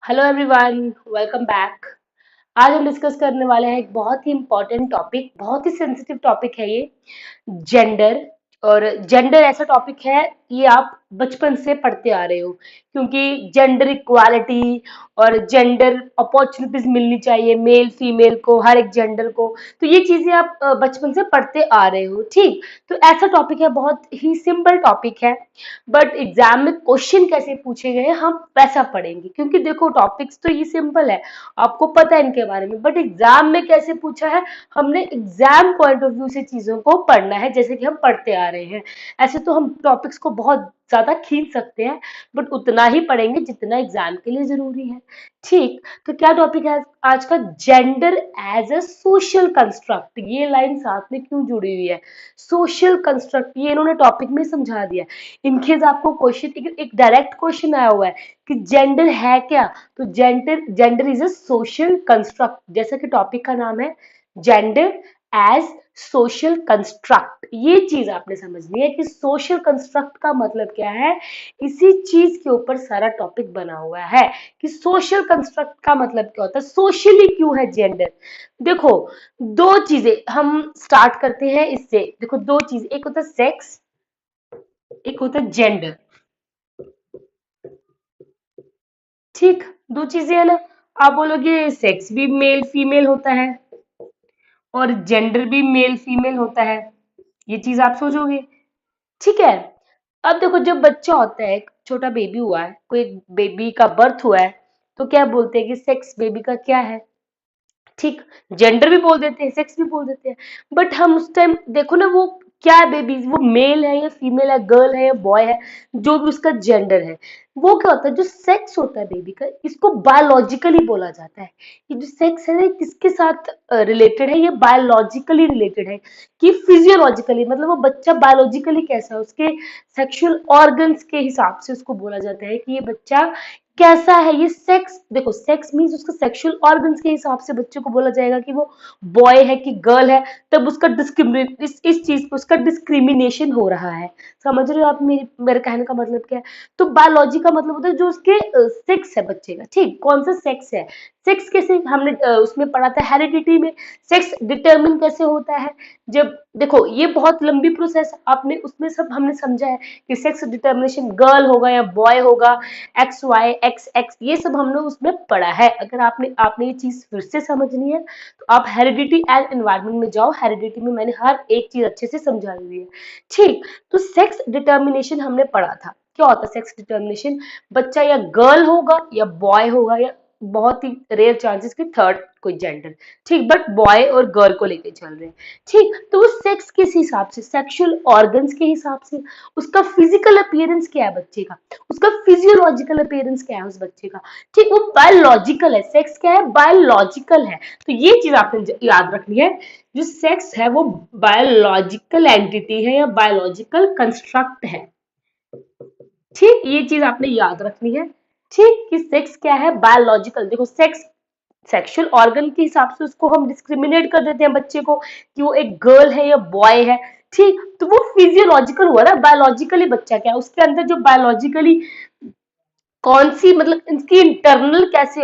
Hello everyone, welcome back. आज हम discuss करने वाले हैं एक बहुत ही इम्पोर्टेंट टॉपिक, बहुत ही सेंसिटिव टॉपिक है ये, जेंडर। और जेंडर ऐसा टॉपिक है, ये आप बचपन से पढ़ते आ रहे हो, क्योंकि जेंडर इक्वालिटी और जेंडर अपॉर्चुनिटीज मिलनी चाहिए मेल फीमेल को, हर एक जेंडर को। तो ये चीजें आप बचपन से पढ़ते आ रहे हो, ठीक। तो ऐसा टॉपिक है, बहुत ही सिंपल टॉपिक है, बट एग्जाम में क्वेश्चन कैसे पूछे गए हैं हम वैसा पढ़ेंगे, क्योंकि देखो टॉपिक्स तो ये सिंपल है, आपको पता है इनके बारे में, बट एग्जाम में कैसे पूछा है, हमने एग्जाम पॉइंट ऑफ व्यू से चीजों को पढ़ना है, जैसे कि हम पढ़ते आ रहे हैं। ऐसे तो हम टॉपिक्स को बहुत ज्यादा खींच सकते हैं, बट उतना ही पढ़ेंगे जितना एग्जाम के लिए जरूरी है, ठीक। तो क्या टॉपिक है आज का? Gender as a social construct. ये लाइन साथ में क्यों जुड़ी हुई है? सोशल कंस्ट्रक्ट, ये इन्होंने टॉपिक में समझा दिया। इनकेस आपको क्वेश्चन, एक डायरेक्ट क्वेश्चन आया हुआ है कि जेंडर है क्या, तो gender gender is a social construct, जैसा कि टॉपिक का नाम है, जेंडर एज सोशल कंस्ट्रक्ट। ये चीज आपने समझनी है कि सोशल कंस्ट्रक्ट का मतलब क्या है। इसी चीज के ऊपर सारा टॉपिक बना हुआ है कि सोशल कंस्ट्रक्ट का मतलब क्या होता है, सोशली क्यों है जेंडर। देखो, दो चीजें हम स्टार्ट करते हैं इससे। देखो, दो चीज, एक होता है सेक्स, एक होता है जेंडर, ठीक। दो चीजें है ना। आप बोलोगे सेक्स भी मेल फीमेल होता है और जेंडर भी मेल फीमेल होता है, ये चीज आप सोचोगे, ठीक है। अब देखो, जब बच्चा होता है, एक छोटा बेबी हुआ है, कोई बेबी का बर्थ हुआ है, तो क्या बोलते हैं कि सेक्स बेबी का क्या है, ठीक। जेंडर भी बोल देते हैं, सेक्स भी बोल देते हैं, बट हम उस टाइम देखो ना, वो क्या है बेबी, वो मेल है या फीमेल है, गर्ल है या बॉय है, जो भी उसका जेंडर है, वो क्या होता है, जो सेक्स होता है बेबी का, इसको बायोलॉजिकली बोला जाता है। ये जो सेक्स है ना, ये किसके साथ रिलेटेड है, ये बायोलॉजिकली रिलेटेड है कि फिजियोलॉजिकली, मतलब वो बच्चा बायोलॉजिकली कैसा है, उसके सेक्सुअल ऑर्गन्स के हिसाब से उसको बोला जाता है कि ये बच्चा कैसा है। ये सेक्स, देखो सेक्स मीन्स उसका सेक्सुअल ऑर्गन्स के हिसाब से बच्चे को बोला जाएगा कि वो बॉय है कि गर्ल है, तब उसका डिस्क्रिमिनेट, इस चीज पे उसका डिस्क्रिमिनेशन हो रहा है। समझ रहे हो आप मेरे कहने का मतलब क्या है? तो बायोलॉजी का मतलब होता है जो उसके सेक्स है बच्चे का, ठीक, कौन सा सेक्स है। सेक्स कैसे हमने उसमें पढ़ा था हेरिडिटी में, सेक्स डिटरमिन कैसे होता है। जब देखो, ये बहुत लंबी प्रोसेस, आपने उसमें सब हमने समझा है कि सेक्स डिटर्मिनेशन गर्ल होगा या बॉय होगा, एक्स वाई एक्स एक्स, ये सब हमने उसमें पढ़ा है। अगर आपने आपने ये चीज फिर से समझनी है तो आप हेरिडिटी एंड एनवायरनमेंट में जाओ, हेरिडिटी में मैंने हर एक चीज अच्छे से समझाई हुई है, ठीक। तो सेक्स डिटर्मिनेशन हमने पढ़ा था, क्या होता है सेक्स डिटर्मिनेशन, बच्चा या गर्ल होगा या बॉय होगा, या बहुत ही रेयर चांसेस कि थर्ड कोई जेंडर, ठीक, बट बॉय और गर्ल को लेके चल रहे हैं, ठीक। तो वो सेक्स किस हिसाब से, सेक्सुअल ऑर्गन्स के हिसाब से, उसका फिजिकल अपीयरेंस क्या है बच्चे का, उसका फिजियोलॉजिकल अपीयरेंस क्या है उस बच्चे का, ठीक, वो बायोलॉजिकल है। सेक्स क्या है, बायोलॉजिकल है। तो ये चीज आपने याद रखनी है, जो सेक्स है वो बायोलॉजिकल एंटिटी है या बायोलॉजिकल कंस्ट्रक्ट है, ठीक। ये चीज आपने याद रखनी है, ठीक, कि सेक्स क्या है, बायोलॉजिकल। देखो, सेक्स सेक्सुअल ऑर्गन के हिसाब से उसको हम डिस्क्रिमिनेट कर देते हैं बच्चे को कि वो एक गर्ल है या बॉय है, ठीक। तो वो फिजियोलॉजिकल हुआ ना, बायोलॉजिकली बच्चा क्या है, उसके अंदर जो बायोलॉजिकली कौन सी, मतलब इसकी इंटरनल कैसे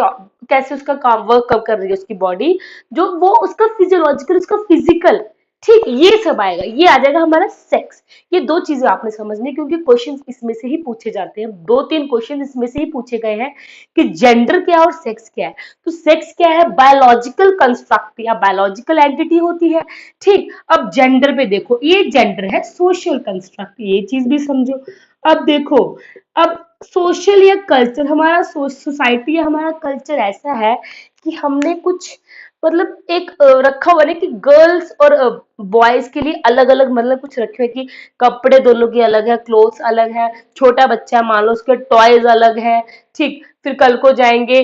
कैसे उसका काम वर्क कर रही है उसकी बॉडी, जो वो उसका फिजियोलॉजिकल, उसका फिजिकल, ठीक, ये सब आएगा, ये आ जाएगा हमारा सेक्स। ये दो चीजें आपने समझनी, क्योंकि क्वेश्चन इसमें से ही पूछे जाते हैं, दो तीन क्वेश्चन इसमें से ही पूछे गए हैं कि जेंडर क्या है और सेक्स क्या है। तो सेक्स क्या है, बायोलॉजिकल कंस्ट्रक्ट या बायोलॉजिकल एंटिटी होती है, ठीक। अब जेंडर पे देखो, ये जेंडर है सोशल कंस्ट्रक्ट, ये चीज भी समझो। अब देखो, अब सोशल या कल्चर, हमारा सोसाइटी या हमारा कल्चर ऐसा है कि हमने कुछ, मतलब एक रखा हुआ है कि गर्ल्स और बॉयज के लिए अलग अलग, मतलब कुछ रखे हुए कि कपड़े दोनों के अलग है, क्लोथ्स अलग है, छोटा बच्चा है मान लो उसके टॉयज अलग है, ठीक। फिर कल को जाएंगे,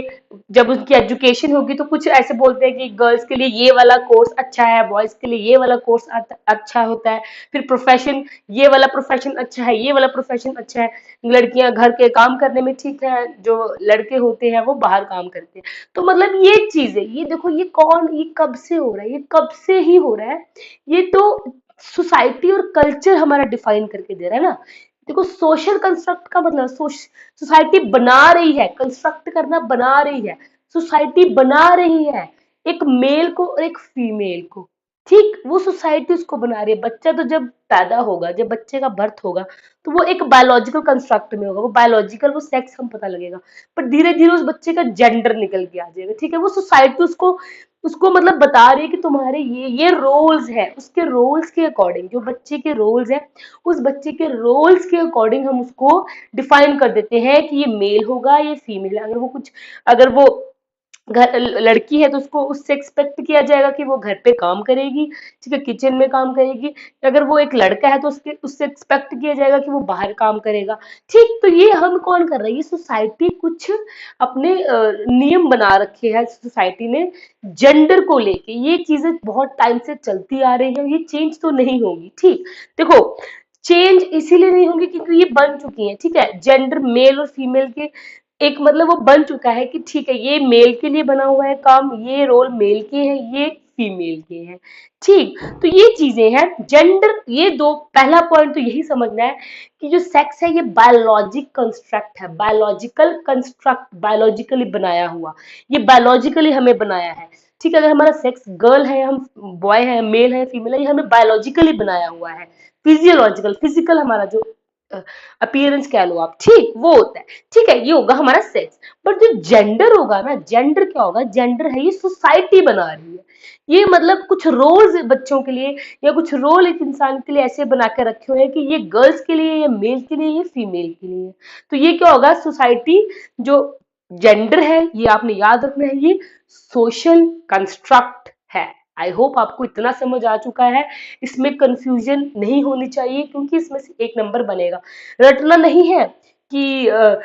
जब उनकी एजुकेशन होगी तो कुछ ऐसे बोलते हैं कि गर्ल्स के लिए ये वाला कोर्स अच्छा है, बॉयज के लिए ये वाला कोर्स अच्छा होता है। फिर प्रोफेशन, ये वाला प्रोफेशन अच्छा है, ये वाला प्रोफेशन अच्छा है। लड़कियां घर के काम करने में ठीक है, जो लड़के होते हैं वो बाहर काम करते हैं। तो मतलब ये चीज है, ये देखो, ये कौन, ये कब से हो रहा है, ये कब से ही हो रहा है, ये तो सोसाइटी और कल्चर हमारा डिफाइन करके दे रहा है ना। देखो सोशल कंस्ट्रक्ट का मतलब सोसाइटी बना रही है, कंस्ट्रक्ट करना, बना रही है, सोसाइटी बना रही है एक मेल को और एक फीमेल को। ठीक, वो सोसाइटी उसको बना रही है। बच्चा तो जब पैदा होगा, जब बच्चे का बर्थ होगा, तो वो एक बायोलॉजिकल कंस्ट्रक्ट में होगा, वो बायोलॉजिकल, वो सेक्स हम पता लगेगा, पर धीरे धीरे उस बच्चे का जेंडर निकल के आ जाएगा। ठीक है, वो सोसाइटी उसको उसको मतलब बता रही है कि तुम्हारे ये रोल्स है, उसके रोल्स के अकॉर्डिंग, जो बच्चे के रोल्स है, उस बच्चे के रोल्स के अकॉर्डिंग हम उसको डिफाइन कर देते हैं कि ये मेल होगा, ये फीमेल है। अगर वो घर लड़की है तो उसको उससे एक्सपेक्ट किया जाएगा कि वो घर पे काम करेगी, ठीक है, किचन में काम करेगी। अगर वो एक लड़का है तो उसके उससे एक्सपेक्ट किया जाएगा कि वो बाहर काम करेगा। ठीक, तो ये हम कौन कर रहा है, ये सोसाइटी कुछ अपने नियम बना रखे हैं सोसाइटी ने जेंडर को लेके। ये चीजें बहुत टाइम से चलती आ रही है, ये चेंज तो नहीं होगी। ठीक, देखो चेंज इसीलिए नहीं होंगी क्योंकि ये बन चुकी है। ठीक है, जेंडर मेल और फीमेल के एक मतलब वो बन चुका है कि ठीक है, ये मेल के लिए बना हुआ है काम, ये रोल मेल के हैं, ये फीमेल के हैं। ठीक, तो ये चीजें हैं जेंडर। ये दो, पहला पॉइंट तो यही समझना है कि जो सेक्स है ये बायोलॉजिक कंस्ट्रक्ट है, बायोलॉजिकल कंस्ट्रक्ट, बायोलॉजिकली बनाया हुआ, ये बायोलॉजिकली हमें बनाया है। ठीक है, अगर हमारा सेक्स गर्ल है, हम बॉय है, मेल है, फीमेल है, ये हमें बायोलॉजिकली बनाया हुआ है। फिजियोलॉजिकल, फिजिकल हमारा जो अपीयरेंस कह लो आप, ठीक, वो होता है। ठीक है, ये होगा हमारा सेक्स। पर जो जेंडर होगा ना, जेंडर क्या होगा, जेंडर है ये सोसाइटी बना रही है। ये मतलब कुछ रोल्स बच्चों के लिए या कुछ रोल एक इंसान के लिए ऐसे बना के रखे हुए हैं कि ये गर्ल्स के लिए, ये मेल के लिए, ये फीमेल के लिए। तो ये क्या होगा, सोसाइटी जो जेंडर है, ये आपने याद रखना है, ये सोशल कंस्ट्रक्ट है। आई होप आपको इतना समझ आ चुका है, इसमें कंफ्यूजन नहीं होनी चाहिए क्योंकि इसमें से एक नंबर बनेगा। रटना नहीं है कि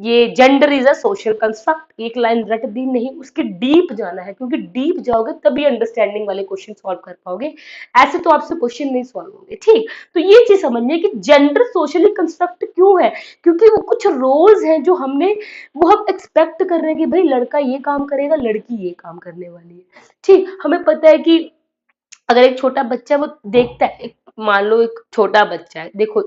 ये gender is a social construct, एक लाइन रट दी नहीं, उसके डीप जाना है क्योंकि डीप जाओगे तभी अंडरस्टैंडिंग वाले क्वेश्चन सॉल्व कर पाओगे, ऐसे तो आपसे क्वेश्चन नहीं सॉल्व होंगे। ठीक, तो ये चीज समझनी है कि जेंडर सोशली कंस्ट्रक्ट क्यों है, क्योंकि वो कुछ रोल्स हैं जो वो हम एक्सपेक्ट कर रहे हैं कि भाई लड़का ये काम करेगा, लड़की ये काम करने वाली है। ठीक, हमें पता है कि अगर एक छोटा बच्चा वो देखता है, मान लो एक छोटा बच्चा है, देखो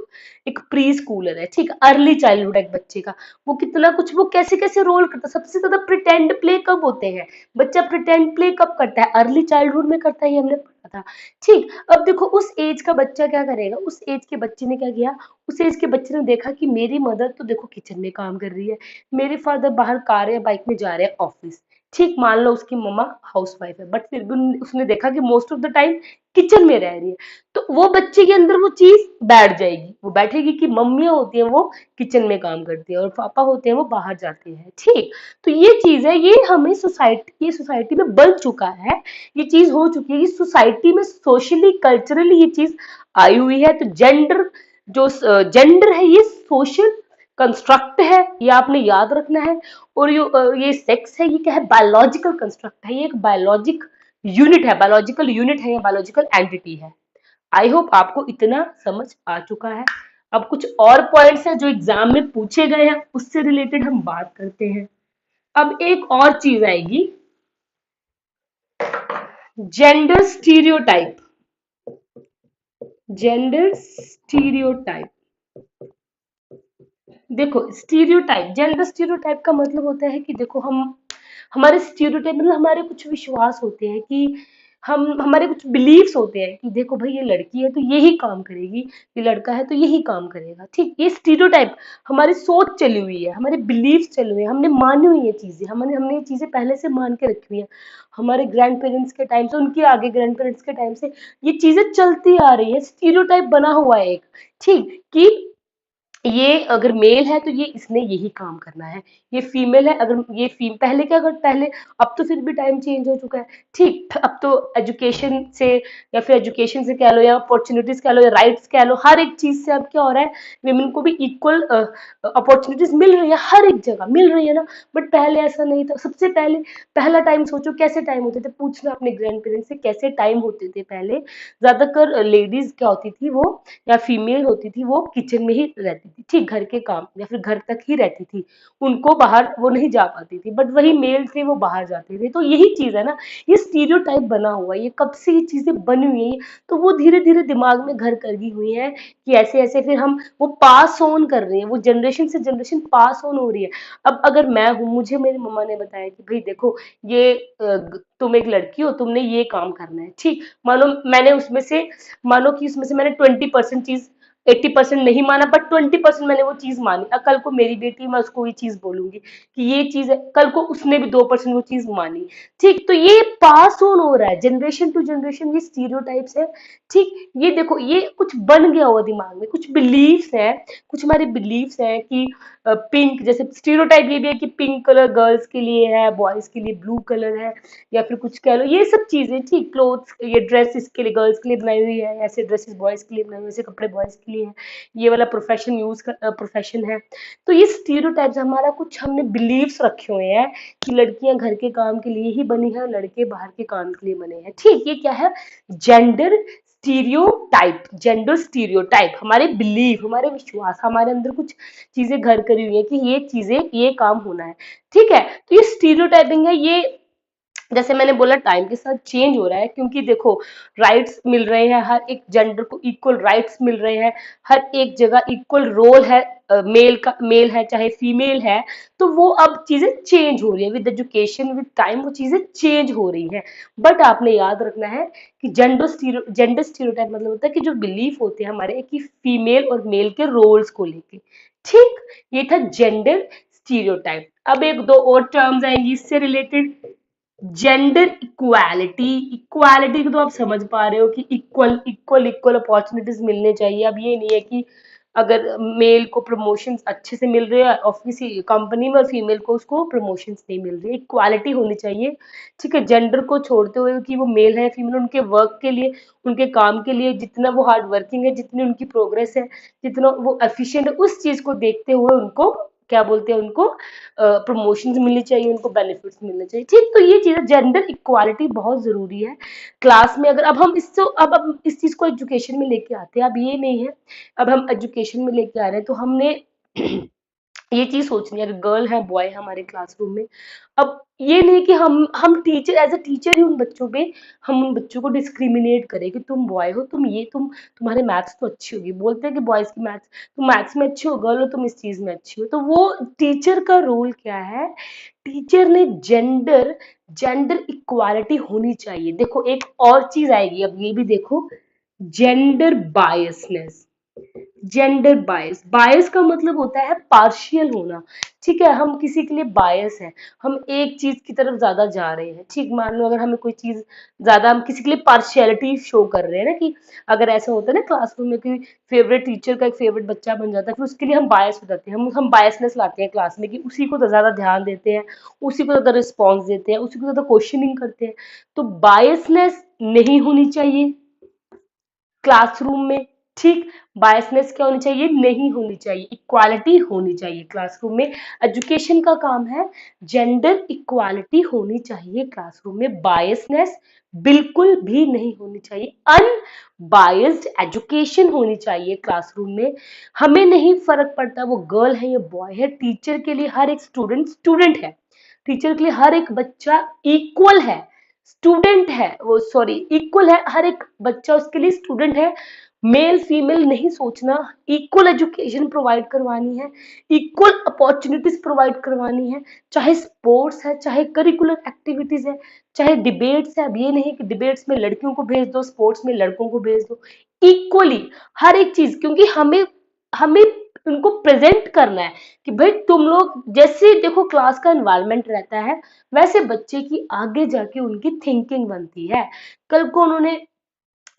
एक प्री स्कूलर है, ठीक, अर्ली चाइल्डहुड है एक बच्चे का, वो कितना कुछ, वो कैसे कैसे रोल करता है। सबसे ज्यादा प्रिटेंड प्ले कब होते हैं, बच्चा प्रिटेंड प्ले कब करता है, अर्ली चाइल्डहुड में करता है, ये हमने पढ़ा था। ठीक, अब देखो उस एज का बच्चा क्या करेगा, उस एज के बच्चे ने क्या किया, उस एज के बच्चे ने देखा कि मेरी मदर तो देखो किचन में काम कर रही है, मेरे फादर बाहर कार या बाइक में जा रहे हैं ऑफिस। ठीक, मान लो उसकी मम्मा हाउसवाइफ है, बट फिर भी उसने देखा कि most of the time kitchen में रह रही है, तो वो बच्चे के अंदर वो चीज बैठ जाएगी, वो बैठेगी कि मम्मियाँ होती हैं वो किचन में काम करती है और पापा होते हैं वो बाहर जाते हैं। ठीक, तो ये चीज है, ये हमें सोसाइटी में बन चुका है, ये चीज हो चुकी है, ये सोसाइटी में सोशली कल्चरली ये चीज आई हुई है। तो जो जेंडर है ये सोशल कंस्ट्रक्ट है, ये आपने याद रखना है। और ये सेक्स है, ये क्या है, बायोलॉजिकल कंस्ट्रक्ट है, ये एक बायोलॉजिकल यूनिट है या बायोलॉजिकल एंटिटी है। आई होप आपको इतना समझ आ चुका है। अब कुछ और पॉइंट्स हैं जो एग्जाम में पूछे गए हैं, उससे रिलेटेड हम बात करते हैं। अब एक और चीज आएगी, जेंडर स्टीरियोटाइप। जेंडर स्टीरियोटाइप, देखो स्टीरियोटाइप, जेंडर स्टीरियोटाइप का मतलब होता है कि देखो हमारे स्टीरियोटाइप मतलब हमारे कुछ विश्वास होते हैं कि हम हमारे कुछ बिलीव्स होते हैं कि देखो भाई ये लड़की है तो यही काम करेगी, ये लड़का है तो यही काम करेगा। ठीक, ये स्टीरियोटाइप हमारी सोच चली हुई है, हमारे बिलीव्स चले हुए हैं, हमने मानी हुई है चीजें, हमने हमने ये चीजें पहले से मान के रखी हुई है, हमारे ग्रैंड पेरेंट्स के टाइम से, उनके आगे ग्रैंड पेरेंट्स के टाइम से ये चीजें चलती आ रही है, स्टीरियोटाइप बना हुआ है एक। ठीक, कि ये अगर मेल है तो ये इसने यही काम करना है, ये फीमेल है, अगर ये फीम पहले क्या कर पहले, अब तो फिर भी टाइम चेंज हो चुका है। ठीक, अब तो एजुकेशन से या फिर एजुकेशन से कह लो या अपॉर्चुनिटीज कह लो या राइट्स कह लो, हर एक चीज से अब क्या हो रहा है, विमेन को भी इक्वल अपॉर्चुनिटीज मिल रही है, हर एक जगह मिल रही है ना। बट पहले ऐसा नहीं था। सबसे पहले पहला टाइम सोचो कैसे टाइम होते थे, पूछना अपने ग्रैंड पेरेंट्स से कैसे टाइम होते थे पहले। ज्यादातर लेडीज क्या होती थी वो, या फीमेल होती थी वो किचन में ही रहती रहती थी, ठीक, घर के काम या फिर घर तक ही रहती थी, उनको बाहर वो नहीं जा पाती थी, बट वही मेल थे वो बाहर जाते थे। तो यही चीज है ना, ये स्टीरियोटाइप बना हुआ है, ये कब से ये चीजें बनी हुई है, तो वो धीरे धीरे दिमाग में घर कर गई हुई है कि ऐसे ऐसे फिर हम वो पास ऑन कर रहे हैं, वो जनरेशन से जनरेशन पास ऑन हो रही है। अब अगर मैं हूँ, मुझे मेरी मम्मा ने बताया कि भाई देखो, ये तुम एक लड़की हो, तुमने ये काम करना है, ठीक, मानो कि उसमें से मैंने 20% चीज, 80% नहीं माना, बट 20% मैंने वो चीज मानी। अब कल को मेरी बेटी, मैं उसको ये चीज बोलूंगी कि ये चीज है, कल को उसने भी 2% वो चीज मानी, ठीक। तो ये पास ऑन हो रहा है जनरेशन टू जनरेशन, ये स्टीरियोटाइप्स है, ठीक। ये देखो, ये कुछ बन गया हुआ दिमाग में, कुछ बिलीव्स हैं, कुछ हमारे बिलीव्स हैं कि पिंक, जैसे स्टीरियोटाइप ये भी है कि पिंक कलर गर्ल्स के लिए है, बॉयज के लिए ब्लू कलर है, या फिर कुछ कह लो, ये सब चीजें, ठीक। क्लोथ्स, ये ड्रेस इसके लिए गर्ल्स के लिए बनाई हुई है, ऐसे ड्रेसेस बॉयज के लिए बनाई हुई, ऐसे कपड़े बॉयज के लिए है, ये वाला प्रोफेशन है। तो ये स्टीरियोटाइप्स हमारा, कुछ हमने बिलीव्स रखे हुए हैं कि लड़कियां घर के काम के लिए ही बनी है, लड़के बाहर के काम के लिए बने हैं, ठीक। ये क्या है? जेंडर स्टीरियोटाइप, हमारे बिलीव, हमारे विश्वास, हमारे अंदर कुछ चीजें घर करी हुई है कि ये चीजें, ये काम होना है, ठीक है। तो ये स्टीरियोटाइपिंग है, ये जैसे मैंने बोला टाइम के साथ चेंज हो रहा है, क्योंकि देखो, राइट्स मिल रहे हैं, हर एक जेंडर को इक्वल राइट्स मिल रहे हैं, हर एक जगह इक्वल रोल है, मेल है चाहे फीमेल है, तो वो अब चीजें चेंज हो रही है विद एजुकेशन, विद टाइम, वो चीजें चेंज हो रही हैं। बट आपने याद रखना है कि जेंडर स्टीरियोटाइप मतलब होता है कि जो बिलीफ होते हैं हमारे कि फीमेल और मेल के रोल्स को लेके, ठीक। ये था जेंडर स्टीरियोटाइप। अब एक दो और टर्म्स आएंगी इससे रिलेटेड। जेंडर इक्वालिटी, इक्वालिटी को तो आप समझ पा रहे हो कि इक्वल इक्वल इक्वल अपॉर्चुनिटीज मिलने चाहिए। अब ये नहीं है कि अगर मेल को प्रमोशंस अच्छे से मिल रहे हैं और किसी कंपनी में, और फीमेल को उसको प्रमोशंस नहीं मिल रही, इक्वालिटी होनी चाहिए, ठीक है। जेंडर को छोड़ते हुए कि वो मेल है फीमेल, उनके वर्क के लिए, उनके काम के लिए, जितना वो हार्ड वर्किंग है, जितनी उनकी प्रोग्रेस है, जितना वो एफिशिएंट है, उस चीज को देखते हुए उनको क्या बोलते हैं, उनको प्रमोशंस मिलनी चाहिए, उनको बेनिफिट्स मिलने चाहिए, ठीक। तो ये चीज, जेंडर इक्वालिटी बहुत जरूरी है क्लास में। अगर अब हम इससे, अब इस चीज को एजुकेशन में लेके आते हैं, अब ये नहीं है, अब हम एजुकेशन में लेके आ रहे हैं, तो हमने ये चीज सोचनी है, अगर गर्ल है बॉय है हमारे क्लासरूम में, अब ये नहीं कि हम टीचर, एज अ टीचर ही उन बच्चों पे, हम उन बच्चों को डिस्क्रिमिनेट करें कि तुम बॉय हो, तुम्हारे मैथ्स तो अच्छी होगी, बोलते हैं कि बॉयज की मैथ्स, तुम मैथ्स में अच्छी हो, गर्ल हो, तुम इस चीज में अच्छी हो। तो वो टीचर का रोल क्या है? टीचर ने जेंडर जेंडर इक्वालिटी होनी चाहिए। देखो, एक और चीज आएगी, अब ये भी देखो, जेंडर बायसनेस। जेंडर बायस, बायस का मतलब होता है पार्शियल होना, ठीक है। हम किसी के लिए बायस है, हम एक चीज की तरफ ज्यादा जा रहे हैं, ठीक। मान लो अगर हमें कोई चीज ज्यादा, हम किसी के लिए पार्शियलिटी शो कर रहे हैं ना, कि अगर ऐसा होता है ना क्लासरूम में कि फेवरेट टीचर का एक फेवरेट बच्चा बन जाता है, फिर उसके लिए हम बायस हो जाते हैं, हम बायसनेस लाते हैं क्लास में कि उसी को तो ज्यादा ध्यान देते हैं, उसी को ज्यादा रिस्पॉन्स देते हैं, उसी को ज्यादा क्वेश्चनिंग करते हैं। तो बायसनेस नहीं होनी चाहिए क्लासरूम में, ठीक। बायसनेस क्या होनी चाहिए? नहीं होनी चाहिए, इक्वालिटी होनी चाहिए क्लासरूम में। एजुकेशन का काम है, जेंडर इक्वालिटी होनी चाहिए क्लासरूम में, बायसनेस बिल्कुल भी नहीं होनी चाहिए, अनबायस्ड एजुकेशन होनी चाहिए क्लासरूम में। हमें नहीं फर्क पड़ता वो गर्ल है या बॉय है, टीचर के लिए हर एक स्टूडेंट स्टूडेंट है, टीचर के लिए हर एक बच्चा इक्वल है, स्टूडेंट है, वो सॉरी इक्वल है, हर एक बच्चा उसके लिए स्टूडेंट है। मेल फीमेल नहीं सोचना, इक्वल एजुकेशन प्रोवाइड करवानी है, इक्वल अपॉर्चुनिटीज प्रोवाइड करवानी है, चाहे स्पोर्ट्स है, चाहे करिकुलर एक्टिविटीज है, चाहे डिबेट्स है। अब ये नहीं कि डिबेट्स में लड़कियों को भेज दो, स्पोर्ट्स में लड़कों को भेज दो, इक्वली हर एक चीज, क्योंकि हमें हमें उनको प्रेजेंट करना है कि भाई तुम लोग, जैसे देखो क्लास का एनवायरनमेंट रहता है, वैसे बच्चे की आगे जाके उनकी थिंकिंग बनती है। कल को उन्होंने,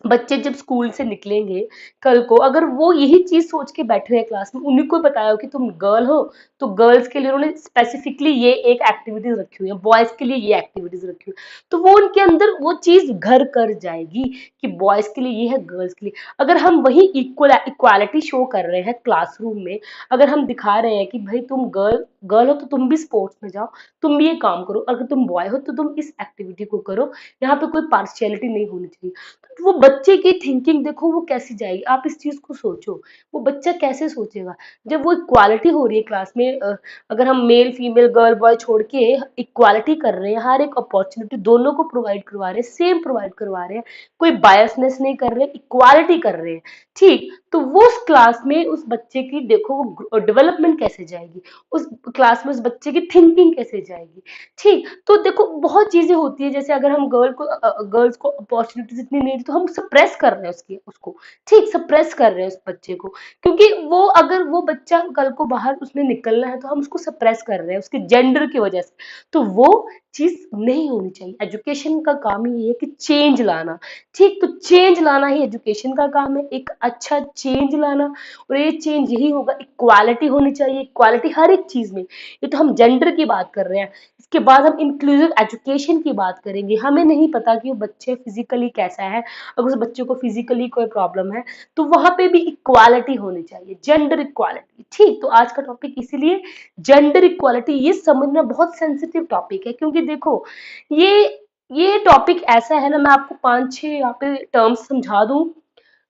बच्चे जब स्कूल से निकलेंगे, कल को अगर वो यही चीज सोच के बैठे हैं क्लास में, उन्हीं को बताया हो कि तुम गर्ल हो, तो गर्ल्स के लिए उन्होंने स्पेसिफिकली ये एक एक्टिविटीज रखी हुई है, बॉयज के लिए ये एक्टिविटीज रखी हुई है, तो वो उनके अंदर वो चीज घर कर जाएगी कि बॉयज के लिए ये है, गर्ल्स के लिए। अगर हम वही इक्वलिटी शो कर रहे हैं क्लासरूम में, अगर हम दिखा रहे हैं कि भाई तुम गर्ल गर्ल हो तो तुम भी स्पोर्ट्स में जाओ, तुम भी ये काम करो, अगर तुम बॉय हो तो तुम इस एक्टिविटी को करो, यहाँ पे कोई पार्शियलिटी नहीं होनी चाहिए। तो वो बच्चे की थिंकिंग देखो वो कैसी जाएगी, आप इस चीज को सोचो, वो बच्चा कैसे सोचेगा जब वो इक्वालिटी हो रही है क्लास में। अगर हम मेल फीमेल गर्ल बॉय छोड़ के इक्वालिटी कर रहे हैं, हर एक अपॉर्चुनिटी दोनों को प्रोवाइड करवा रहे हैं, सेम प्रोवाइड करवा रहे हैं, कोई बायसनेस नहीं कर रहे, इक्वालिटी कर रहे हैं, ठीक, तो वो उस क्लास में उस बच्चे की देखो डेवलपमेंट कैसे जाएगी, उस क्लास में उस बच्चे की थिंकिंग कैसे जाएगी, ठीक। तो देखो बहुत चीजें होती है, जैसे अगर हम गर्ल्स को अपॉर्चुनिटीज इतनी नहीं दी तो हम सप्रेस कर रहे हैं उसकी उसको, ठीक, सप्रेस कर रहे हैं उस बच्चे को, क्योंकि वो अगर वो बच्चा कल को बाहर उसने निकलना है तो हम उसको सप्रेस कर रहे हैं उसके जेंडर की वजह से, तो वो चीज नहीं होनी चाहिए। एजुकेशन का काम ही ये है कि चेंज लाना, ठीक, तो चेंज लाना ही एजुकेशन का काम है, एक अच्छा चेंज लाना, और ये चेंज यही होगा, इक्वालिटी होनी चाहिए, इक्वालिटी हर एक चीज में। ये तो हम जेंडर की बात कर रहे हैं, इसके बाद हम इंक्लूसिव एजुकेशन की बात करेंगे। हमें नहीं पता कि वो बच्चे फिजिकली कैसा है, अगर उस बच्चे को फिजिकली कोई प्रॉब्लम है तो वहां पे भी इक्वालिटी होनी चाहिए, जेंडर इक्वालिटी, ठीक। तो आज का टॉपिक इसीलिए जेंडर इक्वालिटी, ये समझना बहुत सेंसिटिव टॉपिक है, क्योंकि देखो ये ये टॉपिक ऐसा है ना, मैं आपको 5-6 यहाँ पे टर्म्स समझा दूं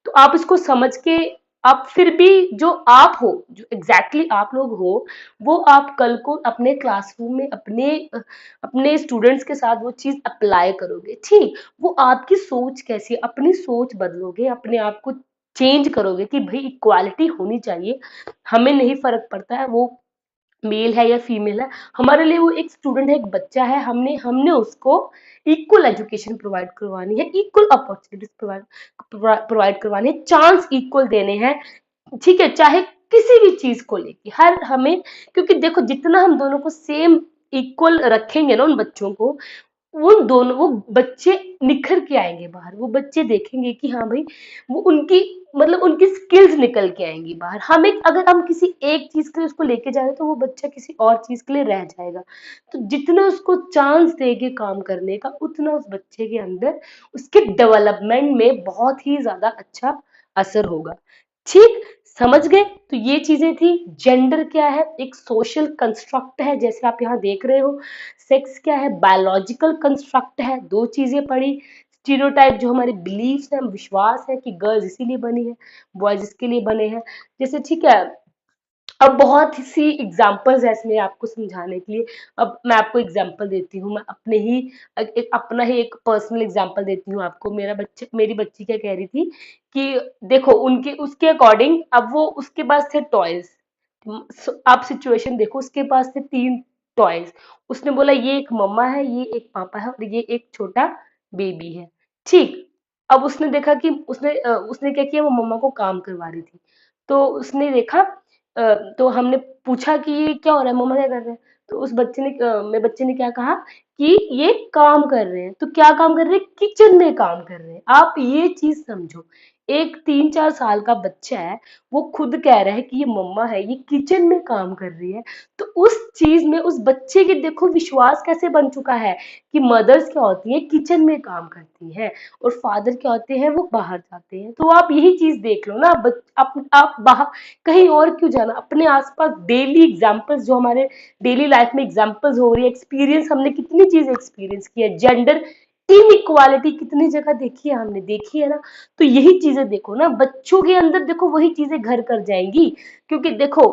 तो आप इसको समझ के आप फिर भी जो आप हो, जो एग्जैक्टली आप लोग हो, वो आप कल को अपने क्लासरूम में अपने स्टूडेंट्स के साथ वो चीज अप्लाई करोगे, ठीक। वो आपकी सोच कैसी है, अपनी सोच बदलोगे, अपने आप को चेंज करोगे कि भाई इक्वालिटी होनी चाहिए, हमें नहीं फर्क पड़ता है वो मेल है या फीमेल है, हमारे लिए वो एक स्टूडेंट है, एक बच्चा है, हमने हमने उसको इक्वल एजुकेशन प्रोवाइड करवानी है, इक्वल अपॉर्चुनिटीज प्रोवाइड करवानी है, चांस इक्वल देने हैं, ठीक है, चाहे किसी भी चीज को लेके हर हमें, क्योंकि देखो जितना हम दोनों को सेम इक्वल रखेंगे ना उन बच्चों को, वो बच्चे निखर के आएंगे बाहर, वो बच्चे देखेंगे कि हाँ भाई वो उनकी मतलब उनकी स्किल्स निकल के आएंगी बाहर। अगर हम किसी एक चीज के लिए उसको लेके जा रहे हैं तो वो बच्चा किसी और चीज के लिए रह जाएगा। तो जितना उसको चांस देंगे काम करने का, उतना उस बच्चे के अंदर उसके डेवलपमेंट में बहुत ही ज्यादा अच्छा असर होगा, ठीक। समझ गए? तो ये चीजें थी। जेंडर क्या है? एक सोशल कंस्ट्रक्ट है, जैसे आप यहाँ देख रहे हो। सेक्स क्या है? बायोलॉजिकल कंस्ट्रक्ट है। दो चीजें पढ़ी। स्टीरियोटाइप जो हमारे बिलीव्स हैं, विश्वास है कि गर्ल्स इसीलिए बनी है, बॉयज इसके लिए बने हैं, जैसे, ठीक है। अब बहुत सी एग्जाम्पल्स है इसमें आपको समझाने के लिए। अब मैं आपको एग्जाम्पल देती हूँ, मैं अपना ही एक पर्सनल एग्जाम्पल देती हूँ आपको। मेरी बच्ची क्या कह रही थी कि देखो उनके उसके अकॉर्डिंग, अब वो उसके पास थे टॉयज। आप सिचुएशन देखो, उसके पास थे 3 टॉयज। उसने बोला ये एक मम्मा है, ये एक पापा है और ये एक छोटा बेबी है, ठीक। अब उसने देखा कि उसने क्या किया, वो मम्मा को काम करवा रही थी। तो उसने देखा, तो हमने पूछा कि ये क्या हो रहा है, मम्मा क्या कर रहे हैं? तो मेरे बच्चे ने क्या कहा कि ये काम कर रहे हैं। तो क्या काम कर रहे हैं? किचन में काम कर रहे हैं। आप ये चीज समझो, एक 3-4 साल का बच्चा है, वो खुद कह रहा है कि ये मम्मा है, ये किचन में काम कर रही है। तो उस चीज में उस बच्चे के देखो विश्वास कैसे बन चुका है कि मदर्स क्या होती है, किचन में काम करती है, और फादर क्या होते हैं, वो बाहर जाते हैं। तो आप यही चीज देख लो ना, आप बाहर कहीं और क्यों जाना, अपने आसपास डेली एग्जांपल्स जो हमारे डेली लाइफ में एग्जांपल्स हो रही है, एक्सपीरियंस, हमने कितनी चीज एक्सपीरियंस की है, जेंडर इनइक्वालिटी कितनी जगह देखी है, हमने देखी है ना। तो यही चीजें देखो ना, बच्चों के अंदर देखो वही चीजें घर कर जाएंगी, क्योंकि देखो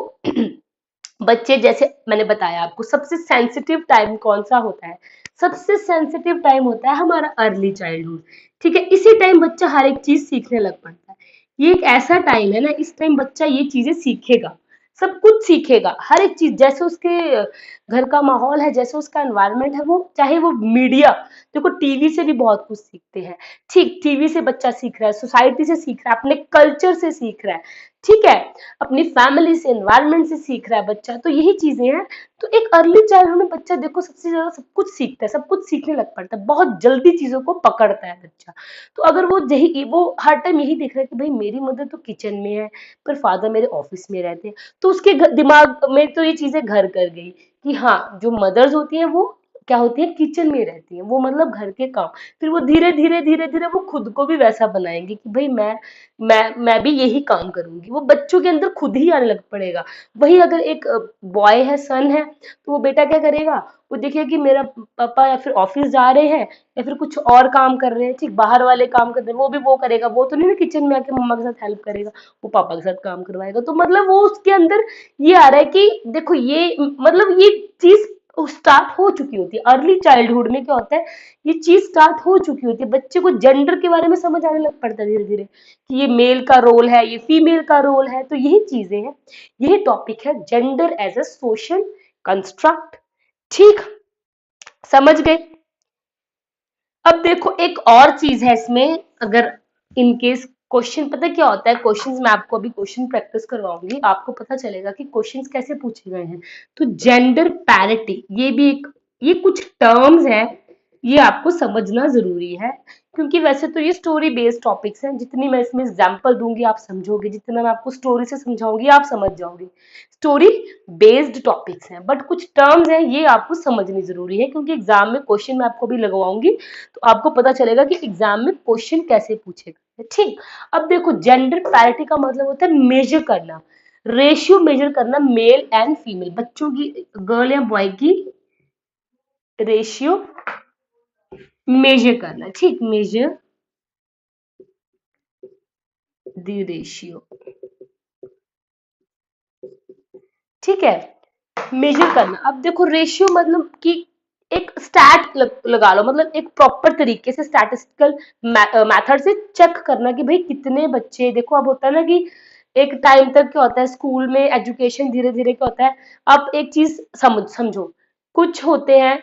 बच्चे, जैसे मैंने बताया आपको, सबसे सेंसिटिव टाइम कौन सा होता है? सबसे सेंसिटिव टाइम होता है हमारा अर्ली चाइल्डहुड, ठीक है। इसी टाइम बच्चा हर एक चीज सीखने लग पड़ता है। ये एक ऐसा टाइम है ना, इस टाइम बच्चा ये चीजें सीखेगा, सब कुछ सीखेगा, हर एक चीज, जैसे उसके घर का माहौल है, जैसे उसका एनवायरनमेंट है, वो चाहे वो मीडिया, देखो टीवी से भी बहुत कुछ सीखते हैं, ठीक, टीवी से बच्चा सीख रहा है, सोसाइटी से सीख रहा है, अपने कल्चर से सीख रहा है, ठीक है, अपनी फैमिली से, एनवायरनमेंट से सीख रहा है बच्चा। तो यही चीजें हैं। तो एक अर्ली चाइल्डहुड में बच्चा देखो सबसे ज्यादा सब कुछ सीखता है, सब कुछ सीखने लग पड़ता है, बहुत जल्दी चीजों को पकड़ता है बच्चा। तो अगर वो हर टाइम यही देख रहा है कि भाई मेरी मदर तो किचन में है, पर फादर मेरे ऑफिस में रहते हैं, तो उसके दिमाग में तो ये चीजें घर कर गई कि हाँ, जो मदर्स होती हैं वो क्या होती है, किचन में रहती हैं, वो मतलब घर के काम। फिर वो धीरे धीरे वो खुद को भी वैसा बनाएंगे कि भाई मैं भी यही काम करूंगी, वो बच्चों के अंदर खुद ही आने लग पड़ेगा। वही अगर एक बॉय है, सन है, तो वो बेटा क्या करेगा, वो देखिए कि मेरा पापा या फिर ऑफिस जा रहे हैं या फिर कुछ और काम कर रहे हैं, ठीक बाहर वाले काम कर रहे हैं, वो भी वो करेगा, वो तो नहीं ना किचन में आके मम्मा के साथ हेल्प करेगा, वो पापा के साथ काम करवाएगा। तो मतलब वो उसके अंदर ये आ रहा है कि देखो ये मतलब ये चीज स्टार्ट हो चुकी होती है अर्ली चाइल्डहुड में। क्या होता है, ये चीज स्टार्ट हो चुकी होती है, बच्चे को जेंडर के बारे में समझ आने लग पड़ता है धीरे धीरे कि ये मेल का रोल है, ये फीमेल का रोल है। तो यही चीजें हैं, यही टॉपिक है gender as a social construct. ठीक, समझ गए। अब देखो एक और चीज है इसमें, अगर इन केस क्वेश्चन, पता है क्या होता है, क्वेश्चंस मैं आपको अभी क्वेश्चन प्रैक्टिस करवाऊंगी, आपको पता चलेगा कि क्वेश्चंस कैसे पूछे गए हैं। तो जेंडर पैरिटी, ये भी एक, ये कुछ टर्म्स हैं, ये आपको समझना जरूरी है, क्योंकि वैसे तो ये स्टोरी बेस्ड टॉपिक्स हैं, जितनी मैं इसमें एग्जांपल दूंगी आप समझोगे, जितना मैं आपको स्टोरी से समझाऊंगी आप समझ जाओगे। स्टोरी बेस्ड टॉपिक्स हैं, बट कुछ टर्म्स हैं ये आपको समझनी जरूरी है, क्योंकि एग्जाम में क्वेश्चन मैं आपको भी लगवाऊंगी, तो आपको पता चलेगा कि एग्जाम में क्वेश्चन कैसे पूछेगा। ठीक, अब देखो जेंडर पैरिटी का मतलब होता है मेजर करना, रेशियो मेजर करना, मेल एंड फीमेल, बच्चों की, गर्ल या बॉय की रेशियो मेजर करना। ठीक, मेजर द रेशियो, ठीक है, मेजर करना। अब देखो रेशियो मतलब कि एक स्टैट लगा लो, मतलब एक प्रॉपर तरीके से स्टैटिस्टिकल मेथड से चेक करना कि भाई कितने बच्चे, देखो अब होता है ना कि एक टाइम तक क्या होता है स्कूल में एजुकेशन, धीरे धीरे क्या होता है, अब एक चीज समझो, कुछ होते हैं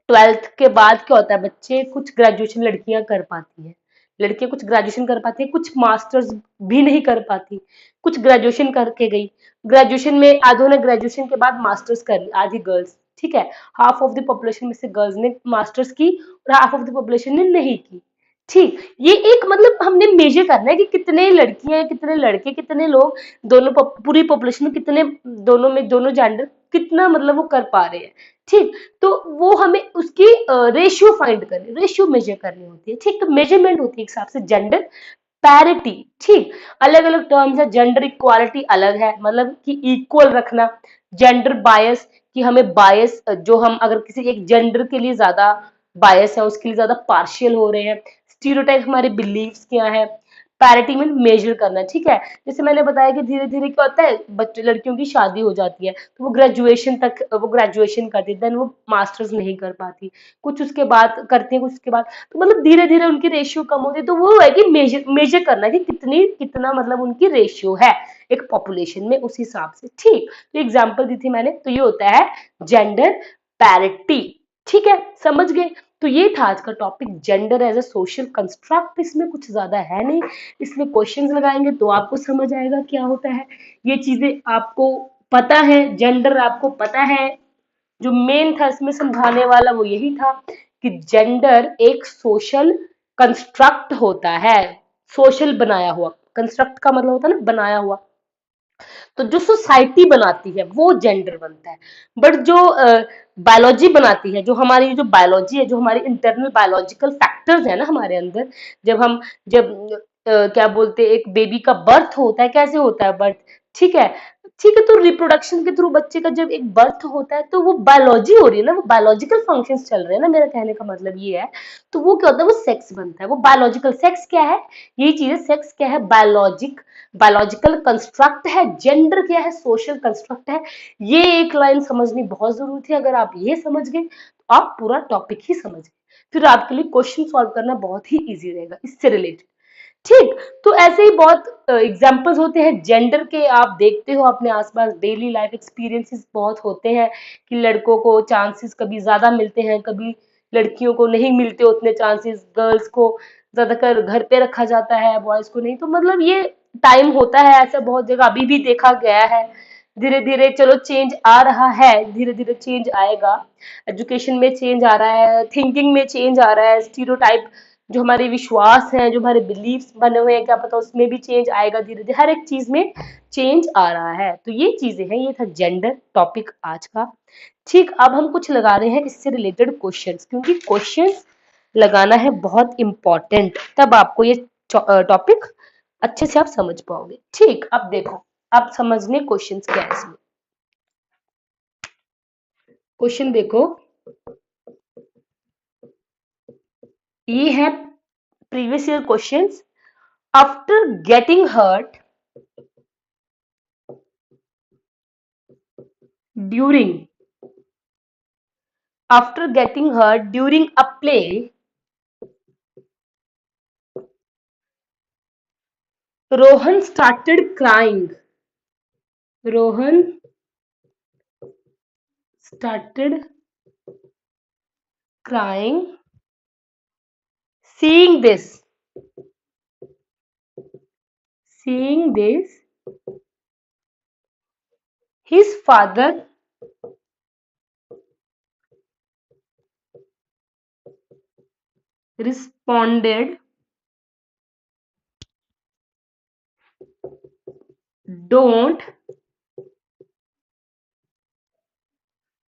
12th के बाद क्या होता है, बच्चे कुछ ग्रेजुएशन लड़कियां कर पाती हैं, लड़कियां कुछ ग्रेजुएशन कर पाती है, कुछ मास्टर्स भी नहीं कर पाती, कुछ ग्रेजुएशन करके गई, ग्रेजुएशन में आधों ने ग्रेजुएशन के बाद मास्टर्स कर ली, आधी गर्ल्स, ठीक है, हाफ ऑफ द पॉपुलेशन में से गर्ल्स ने मास्टर्स की और हाफ ऑफ द पॉपुलेशन ने नहीं की। ठीक, ये एक मतलब हमने मेजर करना है कि कितने लड़कियां हैं, कितने लड़के, कितने लोग, दोनों पूरी पॉपुलेशन में कितने, दोनों में दोनों जेंडर कितना मतलब वो कर पा रहे हैं। ठीक, तो वो हमें उसकी रेशियो फाइंड करनी, रेशियो मेजर करनी होती है। ठीक, तो मेजरमेंट होती है एक हिसाब से जेंडर पैरिटी। ठीक, अलग अलग टर्म्स है, जेंडर इक्वालिटी अलग है, मतलब कि इक्वल रखना, जेंडर बायस कि हमें बायस, जो हम अगर किसी एक जेंडर के लिए ज्यादा बायस है उसके लिए ज्यादा पार्शियल हो रहे हैं, स्टीरियोटाइप हमारे बिलीव्स क्या है, पैरिटी में मेजर करना। ठीक है, जैसे मैंने बताया कि धीरे धीरे क्या होता है, बच्चे लड़कियों की शादी हो जाती है तो वो ग्रेजुएशन तक, वो ग्रेजुएशन करती है, देन वो मास्टर्स नहीं कर पाती, कुछ उसके बाद करती है, कुछ उसके बाद, तो मतलब धीरे धीरे उनकी रेशियो कम होती है। तो वो है कि मेजर मेजर करना कि कितना मतलब उनकी रेशियो है एक पॉपुलेशन में, उस हिसाब से। ठीक, तो एग्जाम्पल दी थी मैंने, तो ये होता है जेंडर पैरिटी। ठीक है, समझ गए। तो ये था आज का topic, gender as a social construct. इसमें कुछ ज्यादा है नहीं, इसमें क्वेश्चंस लगाएंगे तो आपको समझ आएगा क्या होता है, ये चीजें आपको पता है, जेंडर आपको पता है। जो मेन था इसमें समझाने वाला वो यही था कि जेंडर एक सोशल कंस्ट्रक्ट होता है, सोशल बनाया हुआ, कंस्ट्रक्ट का मतलब होता है ना बनाया हुआ, तो जो सोसाइटी बनाती है वो जेंडर बनता है। बट जो बायोलॉजी बनाती है, जो हमारी जो बायोलॉजी है, जो हमारी इंटरनल बायोलॉजिकल फैक्टर्स है ना हमारे अंदर, जब क्या बोलते हैं, एक बेबी का बर्थ होता है, कैसे होता है बर्थ, ठीक है, ठीक है, तो रिप्रोडक्शन के थ्रू बच्चे का जब एक बर्थ होता है तो वो बायोलॉजी हो रही है ना, वो बायोलॉजिकल फंक्शंस चल रहे हैं ना, मेरा कहने का मतलब ये है। तो वो क्या होता है, वो सेक्स बनता है, वो बायोलॉजिकल सेक्स क्या है, यही चीज है, सेक्स क्या है, बायोलॉजिकल कंस्ट्रक्ट है, जेंडर क्या है, सोशल कंस्ट्रक्ट है। ये एक लाइन समझनी बहुत जरूरी थी, अगर आप ये समझ गए तो आप पूरा टॉपिक ही समझ गए, फिर आपके लिए क्वेश्चन सॉल्व करना बहुत ही इजी रहेगा इससे रिलेटेड। ठीक, तो ऐसे ही बहुत एग्जाम्पल्स होते हैं जेंडर के, आप देखते हो अपने आसपास, डेली लाइफ एक्सपीरियंसेस बहुत होते हैं कि लड़कों को चांसेस कभी ज्यादा मिलते हैं, कभी लड़कियों को नहीं मिलते उतने चांसेस, गर्ल्स को ज्यादातर घर पे रखा जाता है, बॉयज को नहीं, तो मतलब ये टाइम होता है ऐसा बहुत जगह, अभी भी देखा गया है। धीरे धीरे चलो चेंज आ रहा है, धीरे धीरे चेंज आएगा, एजुकेशन में चेंज आ रहा है, थिंकिंग में चेंज आ रहा है, स्टीरियोटाइप जो हमारे विश्वास हैं, जो हमारे बिलीफ्स बने हुए हैं, क्या पता उसमें भी चेंज आएगा धीरे धीरे, हर एक चीज में चेंज आ रहा है। तो ये चीजें हैं, ये था जेंडर टॉपिक आज का। ठीक, अब हम कुछ लगा रहे हैं इससे रिलेटेड क्वेश्चंस, क्योंकि क्वेश्चंस लगाना है बहुत इंपॉर्टेंट, तब आपको ये टॉपिक अच्छे से आप समझ पाओगे। ठीक, अब देखो, अब समझने क्वेश्चंस क्या है इसमें। क्वेश्चन देखो, ये है previous year questions. After getting hurt during during a play, Rohan started crying. Rohan started crying. Seeing this, seeing this, his father responded, "Don't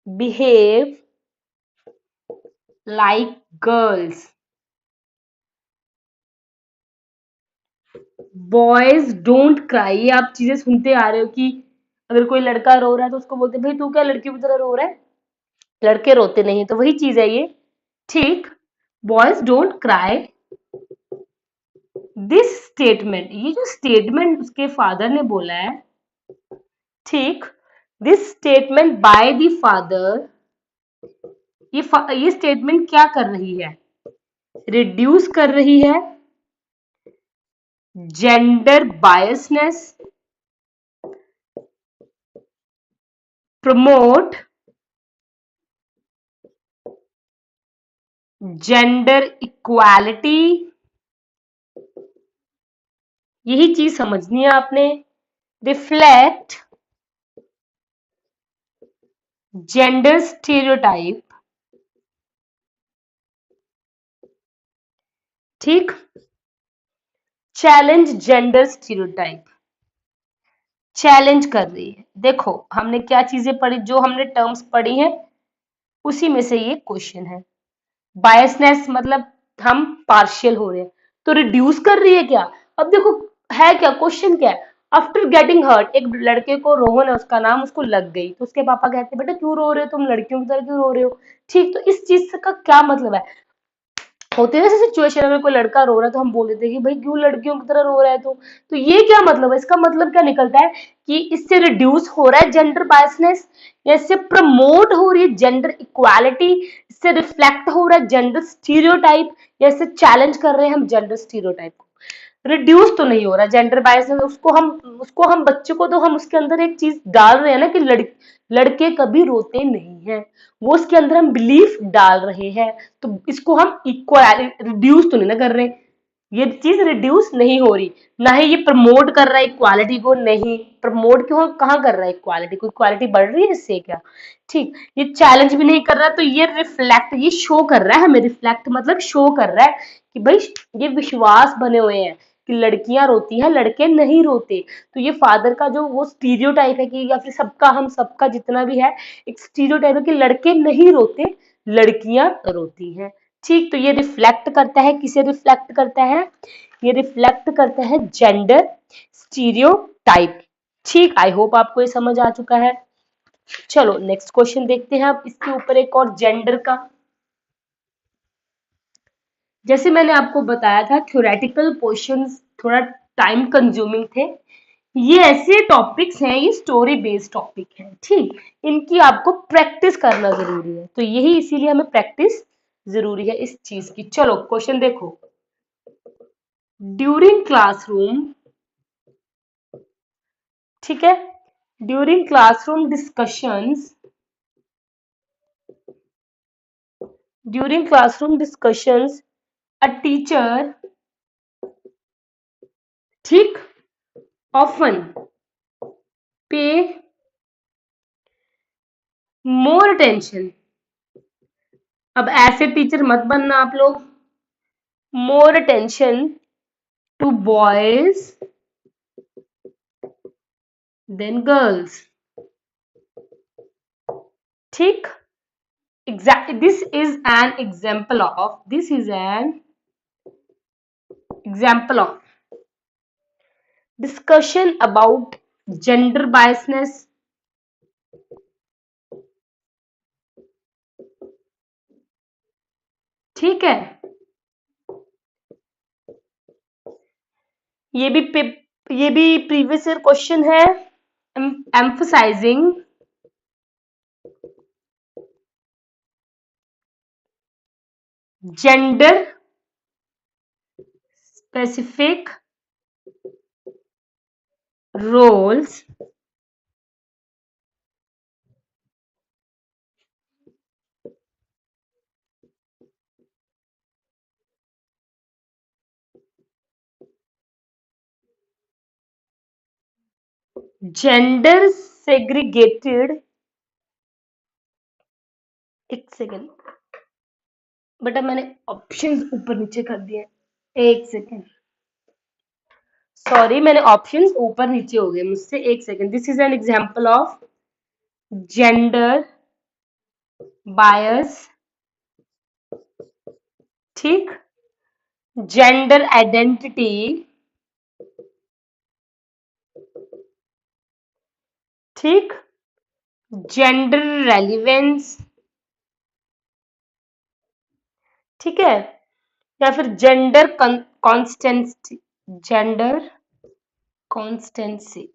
behave like girls. Boys don't cry." ये आप चीजें सुनते आ रहे हो कि अगर कोई लड़का रो रहा है तो उसको बोलते हैं, भाई तू क्या लड़कियों की तरह रो रहा है, लड़के रोते नहीं है। तो वही चीज है ये। ठीक, boys don't cry. This statement, ये जो स्टेटमेंट उसके फादर ने बोला है, ठीक, this statement by the father, ये स्टेटमेंट क्या कर रही है, रिड्यूस कर रही है gender biasness, promote gender equality, यही चीज समझनी है आपने। रिफ्लेक्ट जेंडर स्टीरियोटाइप, ठीक, चैलेंज जेंडर स्टीरियोटाइप, चैलेंज कर रही है। देखो हमने क्या चीजें पढ़ी, जो हमने टर्म्स पढ़ी हैं उसी में से ये क्वेश्चन है। बायसनेस मतलब हम पार्शियल हो रहे हैं, तो रिड्यूस कर रही है क्या। अब देखो है क्या, क्वेश्चन क्या है, आफ्टर गेटिंग हर्ट, एक लड़के को, रोहन है उसका नाम, उसको लग गई, तो उसके पापा कहते हैं बेटा क्यों रो रहे हो तुम, लड़कियों की तरह क्यों रो रहे हो। ठीक, तो इस चीज का क्या मतलब है, होते हैं ऐसे सिचुएशन, अगर कोई लड़का रो रहा है तो हम बोल देते हैं कि भाई क्यों लड़कियों की तरह रो रहा है तो ये क्या मतलब है, इसका मतलब क्या निकलता है कि इससे रिड्यूस हो रहा है जेंडर बायसनेस, या इससे प्रमोट हो रही है जेंडर इक्वालिटी, इससे रिफ्लेक्ट हो रहा है जेंडर स्टीरियोटाइप, या इससे चैलेंज कर रहे हैं हम जेंडर स्टीरियोटाइप को। रिड्यूस तो नहीं हो रहा जेंडर बायसनेस, उसको हम बच्चे को तो हम उसके अंदर एक चीज डाल रहे हैं ना कि लड़के कभी रोते नहीं हैं, वो उसके अंदर हम बिलीफ डाल रहे हैं, तो इसको हम इक्वल रिड्यूस तो नहीं ना कर रहे, ये चीज रिड्यूस नहीं हो रही। ना ही ये प्रमोट कर रहा है इक्वालिटी को, नहीं प्रमोट क्यों, कहाँ कर रहा है इक्वालिटी को, इक्वालिटी बढ़ रही है इससे क्या। ठीक, ये चैलेंज भी नहीं कर रहा, तो ये रिफ्लेक्ट, ये शो कर रहा है हमें, रिफ्लेक्ट मतलब शो कर रहा है कि भाई ये विश्वास बने हुए हैं कि लड़कियां रोती हैं, लड़के नहीं रोते। तो ये फादर का जो वो स्टीरियोटाइप है कि, या फिर सबका, हम सबका जितना भी है, एक स्टीरियोटाइप है कि लड़के नहीं रोते, लड़कियां रोती हैं। ठीक, तो ये रिफ्लेक्ट करता है, किसे रिफ्लेक्ट करता है, ये रिफ्लेक्ट करता है जेंडर स्टीरियोटाइप। ठीक, आई होप आपको ये समझ आ चुका है। चलो नेक्स्ट क्वेश्चन देखते हैं अब इसके ऊपर एक और जेंडर का। जैसे मैंने आपको बताया था थ्योरेटिकल क्वेश्चंस थोड़ा टाइम कंज्यूमिंग थे, ये ऐसे टॉपिक्स हैं, ये स्टोरी बेस्ड टॉपिक है, ठीक, इनकी आपको प्रैक्टिस करना जरूरी है, तो यही इसीलिए हमें प्रैक्टिस जरूरी है इस चीज की। चलो क्वेश्चन देखो, ड्यूरिंग क्लासरूम, ठीक है, during classroom discussions, during classroom discussions a teacher, ठीक, ऑफन पे मोर अटेंशन। अब ऐसे टीचर मत बनना आप लोग more attention to boys than girls. ठीक, exactly. This is an example of discussion about gender biasness. ठीक है, ये भी ये भी प्रीवियस ईयर क्वेश्चन है. Emphasizing gender specific roles gender segregated. एक सेकेंड, बेटा मैंने ऑप्शंस ऊपर नीचे कर दिए. एक सेकेंड, सॉरी, मैंने ऑप्शंस ऊपर नीचे हो गए मुझसे. एक second. This is an example of gender bias. ठीक, जेंडर आइडेंटिटी. ठीक, जेंडर रेलिवेंस. ठीक है, या फिर जेंडर कॉन्स्टेंसी. Gender constituency.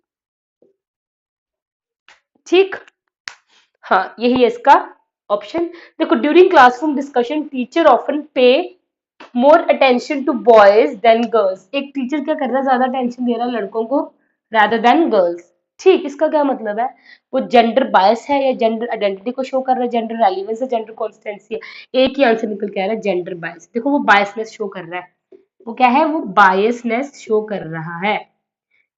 ठीक, हाँ यही है इसका ऑप्शन. देखो, during classroom discussion teacher often pay more attention to boys than girls. एक टीचर क्या कर रहा है, ज्यादा अटेंशन दे रहा है लड़कों को रादर देन गर्ल्स. ठीक, इसका क्या मतलब है, वो जेंडर बायस है या जेंडर आइडेंटिटी को शो कर रहा है, जेंडर रेलिवेंस है, जेंडर कॉन्स्टेंसी है. एक ही आंसर निकल के आ रहा है, जेंडर बायस. देखो वो बायसनेस शो कर रहा है. वो क्या है, वो बायसनेस शो कर रहा है.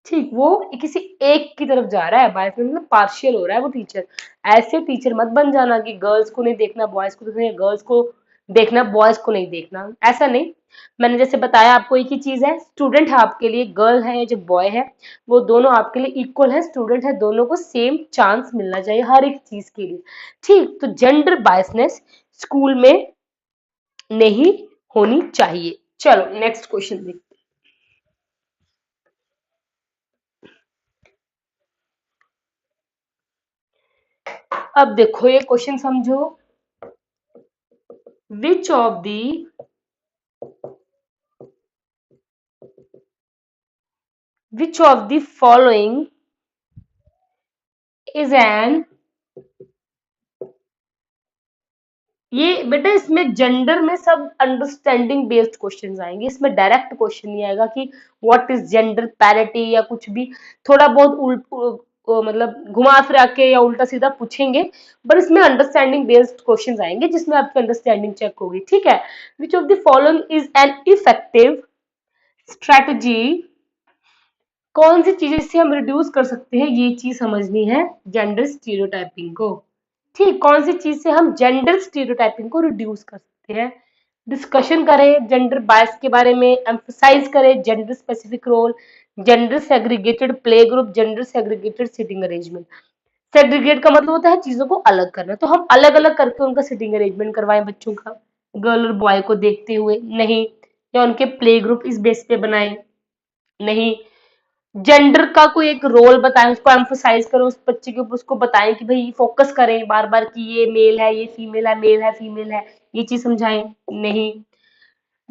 ठीक, वो किसी एक की तरफ जा रहा है. बायस मतलब पार्शियल हो रहा है वो टीचर. ऐसे टीचर मत बन जाना कि गर्ल्स को नहीं देखना, बॉयज को देखना, गर्ल्स को देखना, बॉयज को नहीं देखना. ऐसा नहीं. मैंने जैसे बताया आपको, एक ही चीज है, स्टूडेंट है आपके लिए, गर्ल है या जो बॉय है, वो दोनों आपके लिए इक्वल है, स्टूडेंट है, दोनों को सेम चांस मिलना चाहिए हर एक चीज के लिए. ठीक, तो जेंडर बायसनेस स्कूल में नहीं होनी चाहिए. चलो नेक्स्ट क्वेश्चन देखते. अब देखो ये क्वेश्चन समझो. Which of the following is an. ये बेटा इसमें जेंडर में सब अंडरस्टैंडिंग बेस्ड क्वेश्चंस आएंगे. इसमें डायरेक्ट क्वेश्चन नहीं आएगा कि व्हाट इज जेंडर पैरिटी या कुछ भी. थोड़ा बहुत मतलब घुमा फिरा के या उल्टा सीधा पूछेंगे, पर इसमें अंडरस्टैंडिंग बेस्ड क्वेश्चंस आएंगे जिसमें आपकी अंडरस्टैंडिंग चेक होगी. ठीक है. Which of the following is an effective strategy. कौन सी चीजें इससे हम रिड्यूस कर सकते हैं, ये चीज समझनी है जेंडर स्टीरियोटाइपिंग को. ठीक, कौन सी चीज से हम जेंडर स्टीरियोटाइपिंग को रिड्यूस कर सकते हैं. डिस्कशन करें जेंडर बायस के बारे में, एम्फसाइज करें gender specific role, gender segregated play group, gender segregated sitting arrangement. Segregate का मतलब होता है चीजों को अलग करना, तो हम अलग अलग करके उनका सिटिंग अरेंजमेंट करवाएं बच्चों का, गर्ल और बॉय को देखते हुए नहीं, या उनके प्ले ग्रुप इस बेस पे बनाएं नहीं. जेंडर का कोई एक रोल बताएं, उसको एम्फोसाइज करें उस बच्चे के ऊपर, उसको बताएं कि भाई फोकस करें बार बार कि ये मेल है, ये फीमेल है, मेल है, फीमेल है, ये चीज समझाएं नहीं.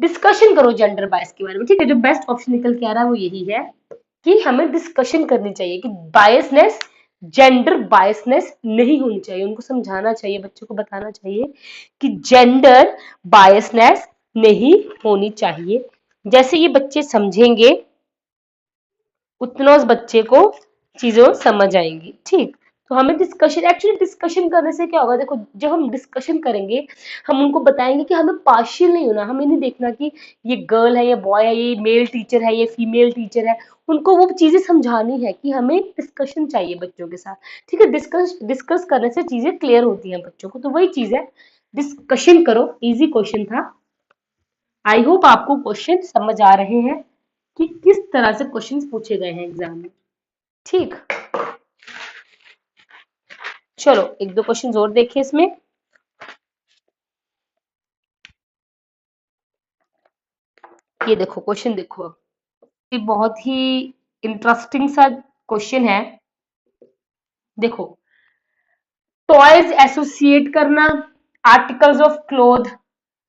डिस्कशन करो जेंडर बायस के बारे में. ठीक है, जो बेस्ट ऑप्शन निकल के आ रहा है वो यही है कि हमें डिस्कशन करनी चाहिए कि बायसनेस, जेंडर बायसनेस नहीं होनी चाहिए. उनको समझाना चाहिए, बच्चों को बताना चाहिए कि जेंडर बायसनेस नहीं होनी चाहिए. जैसे ये बच्चे समझेंगे उतना उस बच्चे को चीजें समझ आएंगी. ठीक, तो हमें डिस्कशन, एक्चुअली डिस्कशन करने से क्या होगा, देखो जब हम डिस्कशन करेंगे हम उनको बताएंगे कि हमें पार्शियल नहीं होना, हमें नहीं देखना कि ये गर्ल है, ये बॉय है, ये मेल टीचर है, ये फीमेल टीचर है. उनको वो चीजें समझानी है कि हमें डिस्कशन चाहिए बच्चों के साथ. ठीक है, डिस्कस डिस्कस करने से चीजें क्लियर होती हैं बच्चों को, तो वही चीज है, डिस्कशन करो. इजी क्वेश्चन था. आई होप आपको क्वेश्चन समझ आ रहे हैं कि किस तरह से क्वेश्चंस पूछे गए हैं एग्जाम में। ठीक, चलो एक दो क्वेश्चन और देखिए इसमें। ये देखो क्वेश्चन देखो अब, ये बहुत ही इंटरेस्टिंग सा क्वेश्चन है। देखो, टॉयज एसोसिएट करना, articles of cloth,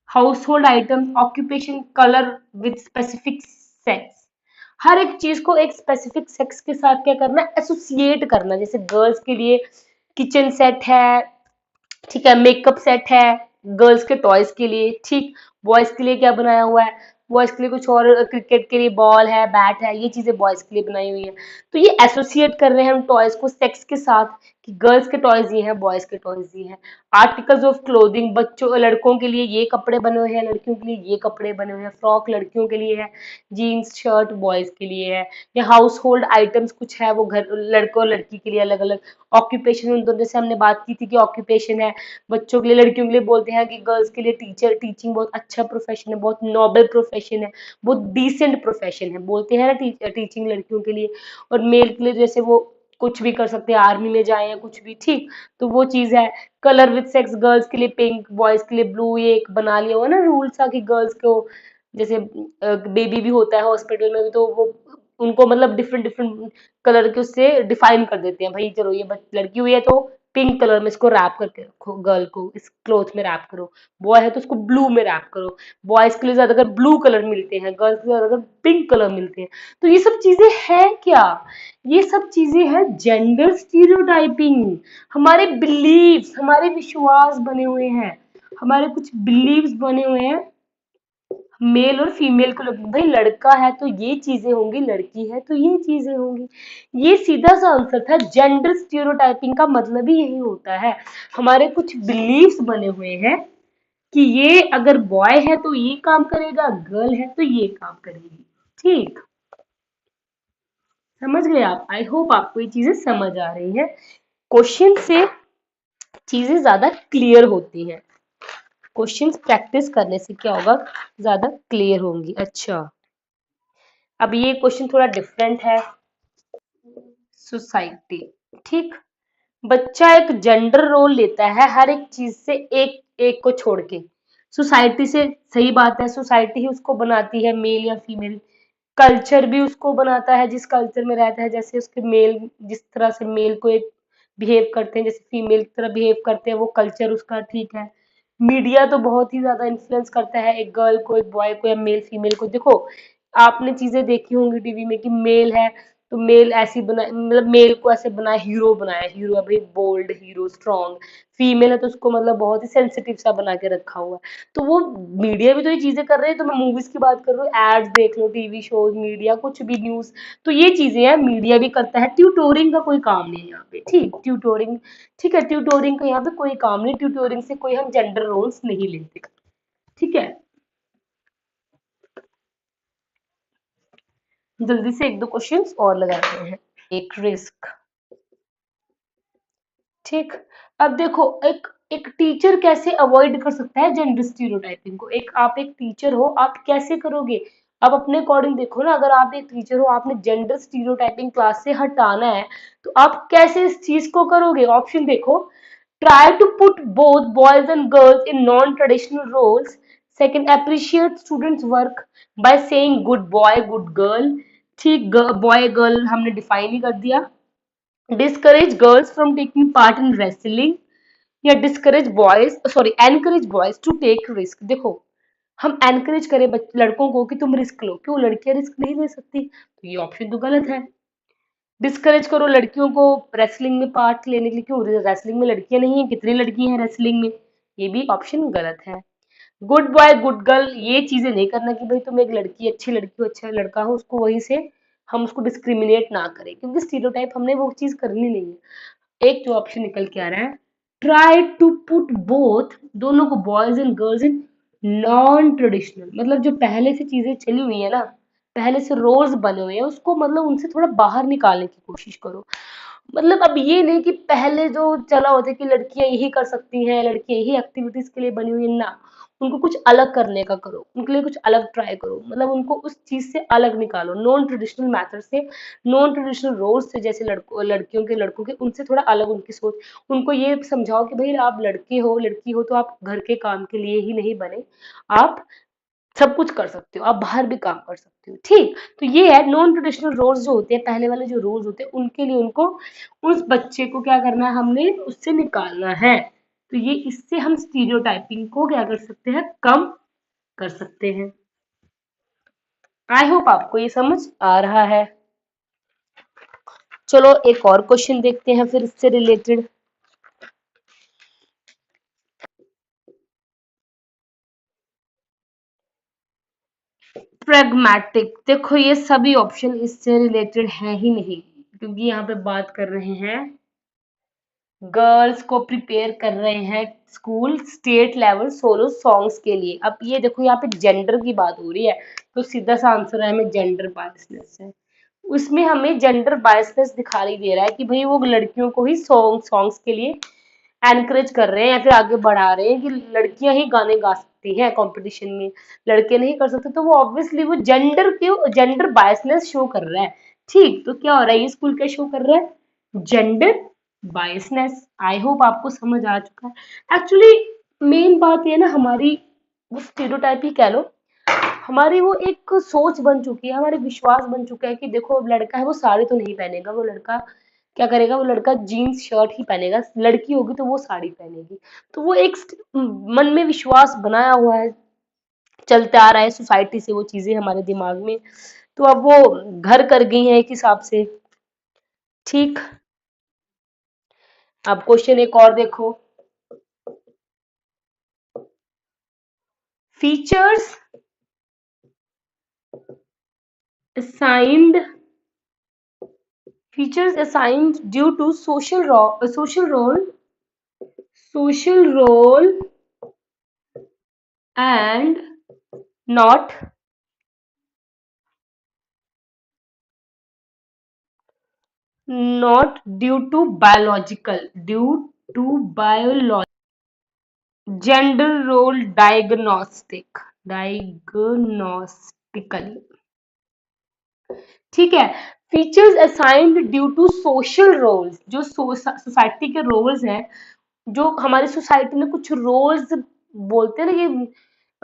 household items, occupation, colour with specific sex. हर एक चीज को एक स्पेसिफिक सेक्स के साथ क्या करना, एसोसिएट करना। जैसे गर्ल्स के लिए किचन सेट है, ठीक है, मेकअप सेट है गर्ल्स के टॉयज के लिए, ठीक। बॉयज के लिए क्या बनाया हुआ है, बॉयज के लिए कुछ और, क्रिकेट के लिए बॉल है, बैट है, ये चीजें बॉयज के लिए बनाई हुई है। तो ये एसोसिएट कर रहे हैं हम टॉयज को सेक्स के साथ, कि गर्ल्स के टॉयज ये हैं, बॉयज के टॉयज ये हैं। आर्टिकल्स ऑफ क्लोथिंग, बच्चों लड़कों के लिए ये कपड़े बने हुए हैं, लड़कियों के लिए ये कपड़े बने हुए हैं। फ्रॉक लड़कियों के लिए है, जीन्स शर्ट बॉयज के लिए है। या हाउस होल्ड आइटम्स कुछ है, वो घर लड़कों और लड़की के लिए अलग अलग। ऑक्यूपेशन, उन दोनों जैसे हमने बात की थी कि ऑक्यूपेशन है बच्चों के लिए, लड़कियों के लिए बोलते हैं कि गर्ल्स के लिए टीचर, टीचिंग बहुत अच्छा प्रोफेशन है, बहुत नोबल प्रोफेशन है, बहुत डिसेंट प्रोफेशन है, बोलते हैं ना टीचिंग लड़कियों के लिए। और मेल के लिए जैसे वो कुछ भी कर सकते हैं, आर्मी में जाए या कुछ भी, ठीक। तो वो चीज है। कलर विद सेक्स, गर्ल्स के लिए पिंक, बॉयज के लिए ब्लू। ये एक बना लिया हुआ ना रूल सा कि गर्ल्स को, जैसे बेबी भी होता है हॉस्पिटल में भी, तो वो उनको मतलब डिफरेंट डिफरेंट कलर के उससे डिफाइन कर देते हैं, भाई चलो ये लड़की हुई है तो पिंक कलर में इसको रैप करके रखो, गर्ल को इस क्लॉथ में रैप करो। बॉय है तो उसको ब्लू में रैप करो। बॉयज के लिए ज्यादातर ब्लू कलर मिलते हैं, गर्ल्स के ज्यादातर पिंक कलर मिलते हैं। तो ये सब चीजें है क्या, ये सब चीजें हैं जेंडर स्टीरियोटाइपिंग। हमारे बिलीव्स, हमारे विश्वास बने हुए हैं, हमारे कुछ बिलीव्स बने हुए हैं मेल और फीमेल को लोग, भाई लड़का है तो ये चीजें होंगी, लड़की है तो ये चीजें होंगी। ये सीधा सा आंसर था। जेंडर स्टीरियोटाइपिंग का मतलब ही यही होता है, हमारे कुछ बिलीव्स बने हुए हैं कि ये अगर बॉय है तो ये काम करेगा, गर्ल है तो ये काम करेगी। ठीक, समझ गए आप? आई होप आपको ये चीजें समझ आ रही है। क्वेश्चन से चीजें ज्यादा क्लियर होती हैं, क्वेश्चंस प्रैक्टिस करने से क्या होगा, ज्यादा क्लियर होंगी। अच्छा, अब ये क्वेश्चन थोड़ा डिफरेंट है। सोसाइटी, ठीक। बच्चा एक जेंडर रोल लेता है हर एक चीज से, एक एक को छोड़ के। सोसाइटी से, सही बात है, सोसाइटी ही उसको बनाती है मेल या फीमेल। कल्चर भी उसको बनाता है, जिस कल्चर में रहता है, जैसे उसके मेल, जिस तरह से मेल को एक बिहेव करते हैं, जैसे फीमेल की तरह बिहेव करते हैं, वो कल्चर उसका, ठीक है। मीडिया तो बहुत ही ज्यादा इन्फ्लुएंस करता है एक गर्ल को, एक बॉय को, या मेल फीमेल को। देखो, आपने चीजें देखी होंगी टीवी में कि मेल है तो मेल ऐसी बना, मतलब मेल को ऐसे बनाया, हीरो बनाया, हीरो है भाई, बोल्ड हीरो, स्ट्रॉन्ग। फीमेल है तो उसको मतलब बहुत ही सेंसिटिव सा बना के रखा हुआ है। तो वो मीडिया भी तो ये चीजें कर रहे हैं, तो मैं मूवीज की बात कर रही हूँ, एड्स देख लो, टीवी शोज, मीडिया, कुछ भी न्यूज। तो ये चीजें हैं, मीडिया भी करता है। ट्यूटोरिंग का कोई काम नहीं है यहाँ पे, ठीक, ट्यूटोरिंग, ठीक है, ट्यूटोरिंग का यहाँ पे कोई काम नहीं, ट्यूटोरिंग से कोई हम जेंडर रोल्स नहीं लेते, ठीक है। जल्दी से एक दो क्वेश्चंस और लगाते हैं। एक रिस्क, ठीक। अब देखो, एक एक टीचर कैसे अवॉइड कर सकता है जेंडर स्टीरियोटाइपिंग को। एक आप एक टीचर हो, आप कैसे करोगे? आप अपने अकॉर्डिंग देखो ना, अगर आप एक टीचर हो, आपने जेंडर स्टीरियोटाइपिंग क्लास से हटाना है, तो आप कैसे इस चीज को करोगे? ऑप्शन देखो, try to put both boys and girls in non traditional roles. Second, appreciate students work by saying good boy good girl, ठीक, बॉय गर्ल हमने डिफाइन ही कर दिया। Discourage girls from taking part in wrestling, या discourage boys, sorry, encourage boys to take risk. देखो, हम encourage करें लड़कों को कि तुम रिस्क लो, क्यों लड़कियां रिस्क नहीं ले सकती? तो ये ऑप्शन तो गलत है। डिस्करेज करो लड़कियों को रेसलिंग में पार्ट लेने के लिए, क्यों रेसलिंग में लड़कियां नहीं है, कितनी लड़की हैं रेसलिंग में? ये भी ऑप्शन गलत है। गुड बॉय गुड गर्ल, ये चीजें नहीं करना कि भाई तुम एक लड़की, अच्छी लड़की हो, अच्छा लड़का हो, उसको वहीं से हम उसको डिस्क्रिमिनेट ना करें, क्योंकि स्टीरियोटाइप हमने वो चीज करनी नहीं है। एक जो ऑप्शन निकल के आ रहा है, ट्राई टू पुट बोथ, दोनों को, boys and girls in non traditional, मतलब जो पहले से चीजें चली हुई है ना, पहले से रोल्स बने हुए हैं, उसको मतलब उनसे थोड़ा बाहर निकालने की कोशिश करो। मतलब अब ये नहीं कि पहले जो चला होता है कि लड़कियां यही कर सकती हैं, लड़कियां यही एक्टिविटीज के लिए बनी हुई है, ना, उनको कुछ अलग करने का करो, उनके लिए कुछ अलग ट्राई करो, मतलब उनको उस चीज से अलग निकालो, नॉन ट्रेडिशनल मेथड से, नॉन ट्रेडिशनल रोल्स से, जैसे लड़कों लड़कियों के लड़कों के, उनसे थोड़ा अलग उनकी सोच। उनको ये समझाओ कि भाई आप लड़के हो लड़की हो तो आप घर के काम के लिए ही नहीं बने, आप सब कुछ कर सकते हो, आप बाहर भी काम कर सकते हो, ठीक। तो ये है नॉन ट्रेडिशनल रोल्स जो होते हैं, पहले वाले जो रोल्स होते हैं, उनके लिए उनको, उस बच्चे को क्या करना है, हमने उससे निकालना है। तो ये इससे हम स्टीरियोटाइपिंग को क्या कर सकते हैं, कम कर सकते हैं। आई होप आपको ये समझ आ रहा है। चलो एक और क्वेश्चन देखते हैं फिर इससे रिलेटेड। प्रैग्मेटिक, देखो ये सभी ऑप्शन इससे रिलेटेड है ही नहीं, क्योंकि यहाँ पे बात कर रहे हैं, गर्ल्स को प्रिपेयर कर रहे हैं school state level solo songs के लिए। अब ये देखो यहाँ पे जेंडर की बात हो रही है, तो सीधा सा आंसर है हमें जेंडर बायसनेस है। उसमें हमें जेंडर बायसनेस दिखाई दे रहा है कि भाई वो लड़कियों को ही सॉन्ग्स के लिए एनकरेज कर रहे हैं या फिर आगे बढ़ा रहे हैं कि लड़कियां ही गाने गा सकती हैं कंपटीशन में, लड़के नहीं कर सकते, तो वो ऑब्वियसली वो जेंडर बायसनेस शो कर रहा है, ठीक। तो क्या हो रहा है, ये स्कूल क्या शो कर रहा है, जेंडर बायसनेस। आई होप आपको समझ आ चुका है। एक्चुअली मेन बात ये ना, हमारी वो स्टेरियोटाइप ही कह लो, हमारी वो एक सोच बन चुकी है, हमारे विश्वास बन चुका है कि देखो अब लड़का है वो साड़ी तो नहीं पहनेगा, वो लड़का क्या करेगा, वो लड़का जीन्स शर्ट ही पहनेगा, लड़की होगी तो वो साड़ी पहनेगी। तो वो एक मन में विश्वास बनाया हुआ है, चलते आ रहा है सोसाइटी से वो चीजें हमारे दिमाग में, तो अब वो घर कर गई हैं एक हिसाब से, ठीक। अब क्वेश्चन एक और देखो, features assigned features assigned due to social role and not due to biological gender role diagnostically, ठीक है। Features assigned due to social roles, जो सोसाइटी के रोल्स हैं, जो हमारी सोसाइटी में कुछ रोल्स बोलते हैं ना, ये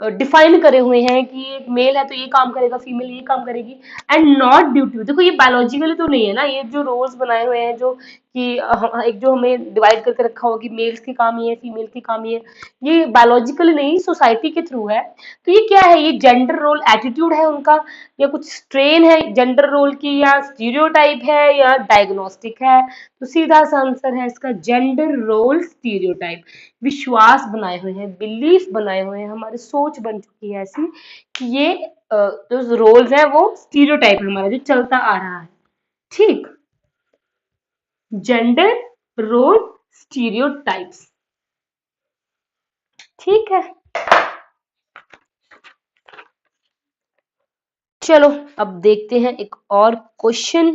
डिफाइन करे हुए हैं कि एक मेल है तो ये काम करेगा, फीमेल ये काम करेगी, एंड नॉट ड्यू टू, देखो ये बायोलॉजिकली तो नहीं है ना, ये जो रोल्स बनाए हुए हैं, जो कि एक जो हमें डिवाइड करके रखा होगा कि मेल्स के काम ये है, फीमेल के काम ये बायोलॉजिकली नहीं, सोसाइटी के थ्रू है। तो ये क्या है, ये जेंडर रोल एटीट्यूड है उनका, या कुछ स्ट्रेन है जेंडर रोल की, या स्टीरियोटाइप है, या डायग्नोस्टिक है। तो सीधा सा आंसर है इसका जेंडर रोल स्टीरियोटाइप। विश्वास बनाए हुए हैं, बिलीफ बनाए हुए हैं, हमारी सोच बन चुकी है ऐसी कि ये जो रोल्स हैं वो स्टीरियोटाइप है हमारा जो चलता आ रहा है, ठीक। जेंडर रोल स्टीरियोटाइप्स, ठीक है। चलो अब देखते हैं एक और क्वेश्चन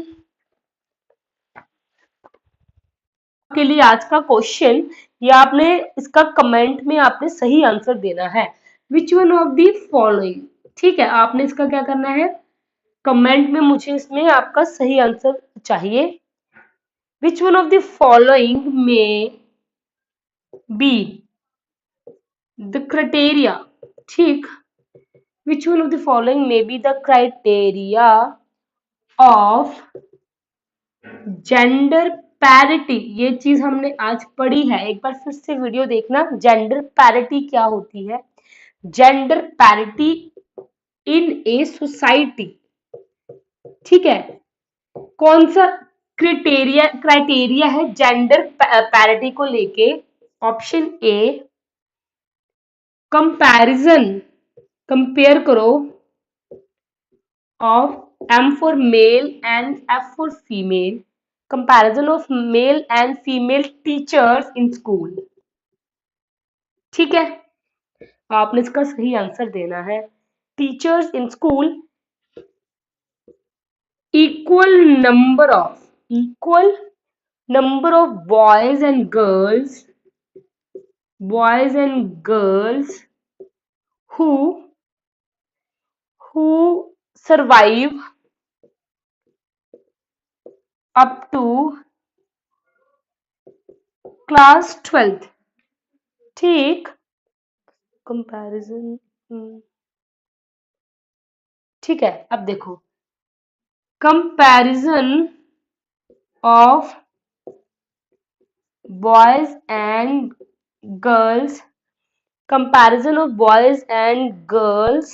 के लिए। आज का क्वेश्चन ये आपने इसका कमेंट में आपने सही आंसर देना है, विच वन ऑफ दी फॉलोइंग, ठीक है। आपने इसका क्या करना है, कमेंट में मुझे इसमें आपका सही आंसर चाहिए। Which one of the following may be the criteria, ठीक। Which one of the following may be the criteria of gender parity, ये चीज हमने आज पढ़ी है, एक बार फिर से वीडियो देखना। जेंडर पैरिटी क्या होती है, gender parity in a society, ठीक है। कौन सा क्राइटेरिया है जेंडर पैरिटी को लेके, ऑप्शन ए कंपैरिजन, कंपेयर करो of M for male and F for female, comparison of male and female teachers in school, ठीक है। आपने इसका सही आंसर देना है, teachers in school, equal number of boys and girls who who survive up to class 12th। ठीक, comparison. ठीक है, अब देखो, comparison of boys and girls, comparison of boys and girls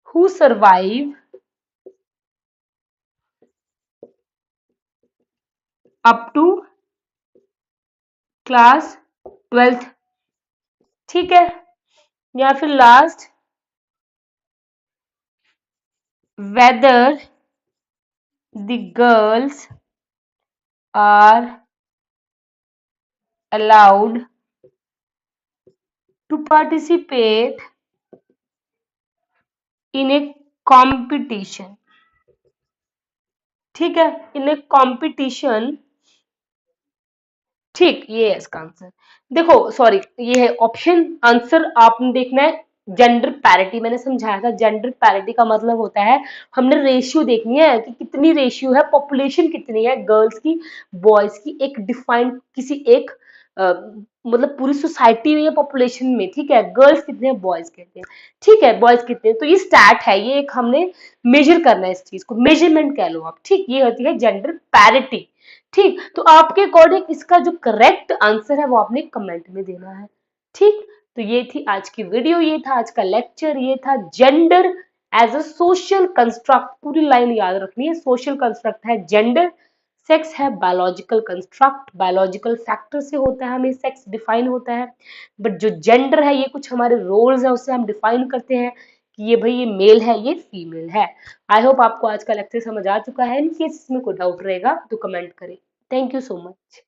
who survive up to class 12th। ठीक है, या फिर last, whether the girls are allowed to participate in a competition। ठीक है, इन ए कॉम्पिटिशन। ठीक, ये है इसका आंसर। देखो सॉरी, ये है ऑप्शन, आंसर आपने देखना है जेंडर पैरिटी। मैंने समझाया था जेंडर पैरिटी का मतलब होता है हमने रेशियो देखनी है कि कितनी रेशियो है, पॉपुलेशन कितनी है गर्ल्स की बॉयज की, एक डिफाइंड किसी एक मतलब पूरी सोसाइटी में या पॉपुलेशन में। ठीक है, गर्ल्स कितने हैं बॉयज कितने हैं, ठीक है बॉयज कितने हैं, तो ये स्टैट है, ये एक हमने मेजर करना है, इस चीज को मेजरमेंट कह लो आप। ठीक, ये होती है जेंडर पैरिटी। ठीक, तो आपके अकॉर्डिंग इसका जो करेक्ट आंसर है वो आपने कमेंट में देना है। ठीक, तो ये थी आज की वीडियो, ये था आज का लेक्चर, ये था gender as a social construct. पूरी लाइन याद रखनी है, सोशल कंस्ट्रक्ट है जेंडर, सेक्स है बायोलॉजिकल कंस्ट्रक्ट, बायोलॉजिकल फैक्टर से होता है हमें सेक्स डिफाइन होता है। बट जो जेंडर है ये कुछ हमारे रोल्स है उससे हम डिफाइन करते हैं कि ये भाई ये मेल है ये फीमेल है। आई होप आपको आज का लेक्चर समझ आ चुका है। इन केस इसमें कोई डाउट रहेगा तो कमेंट करें। Thank you so much.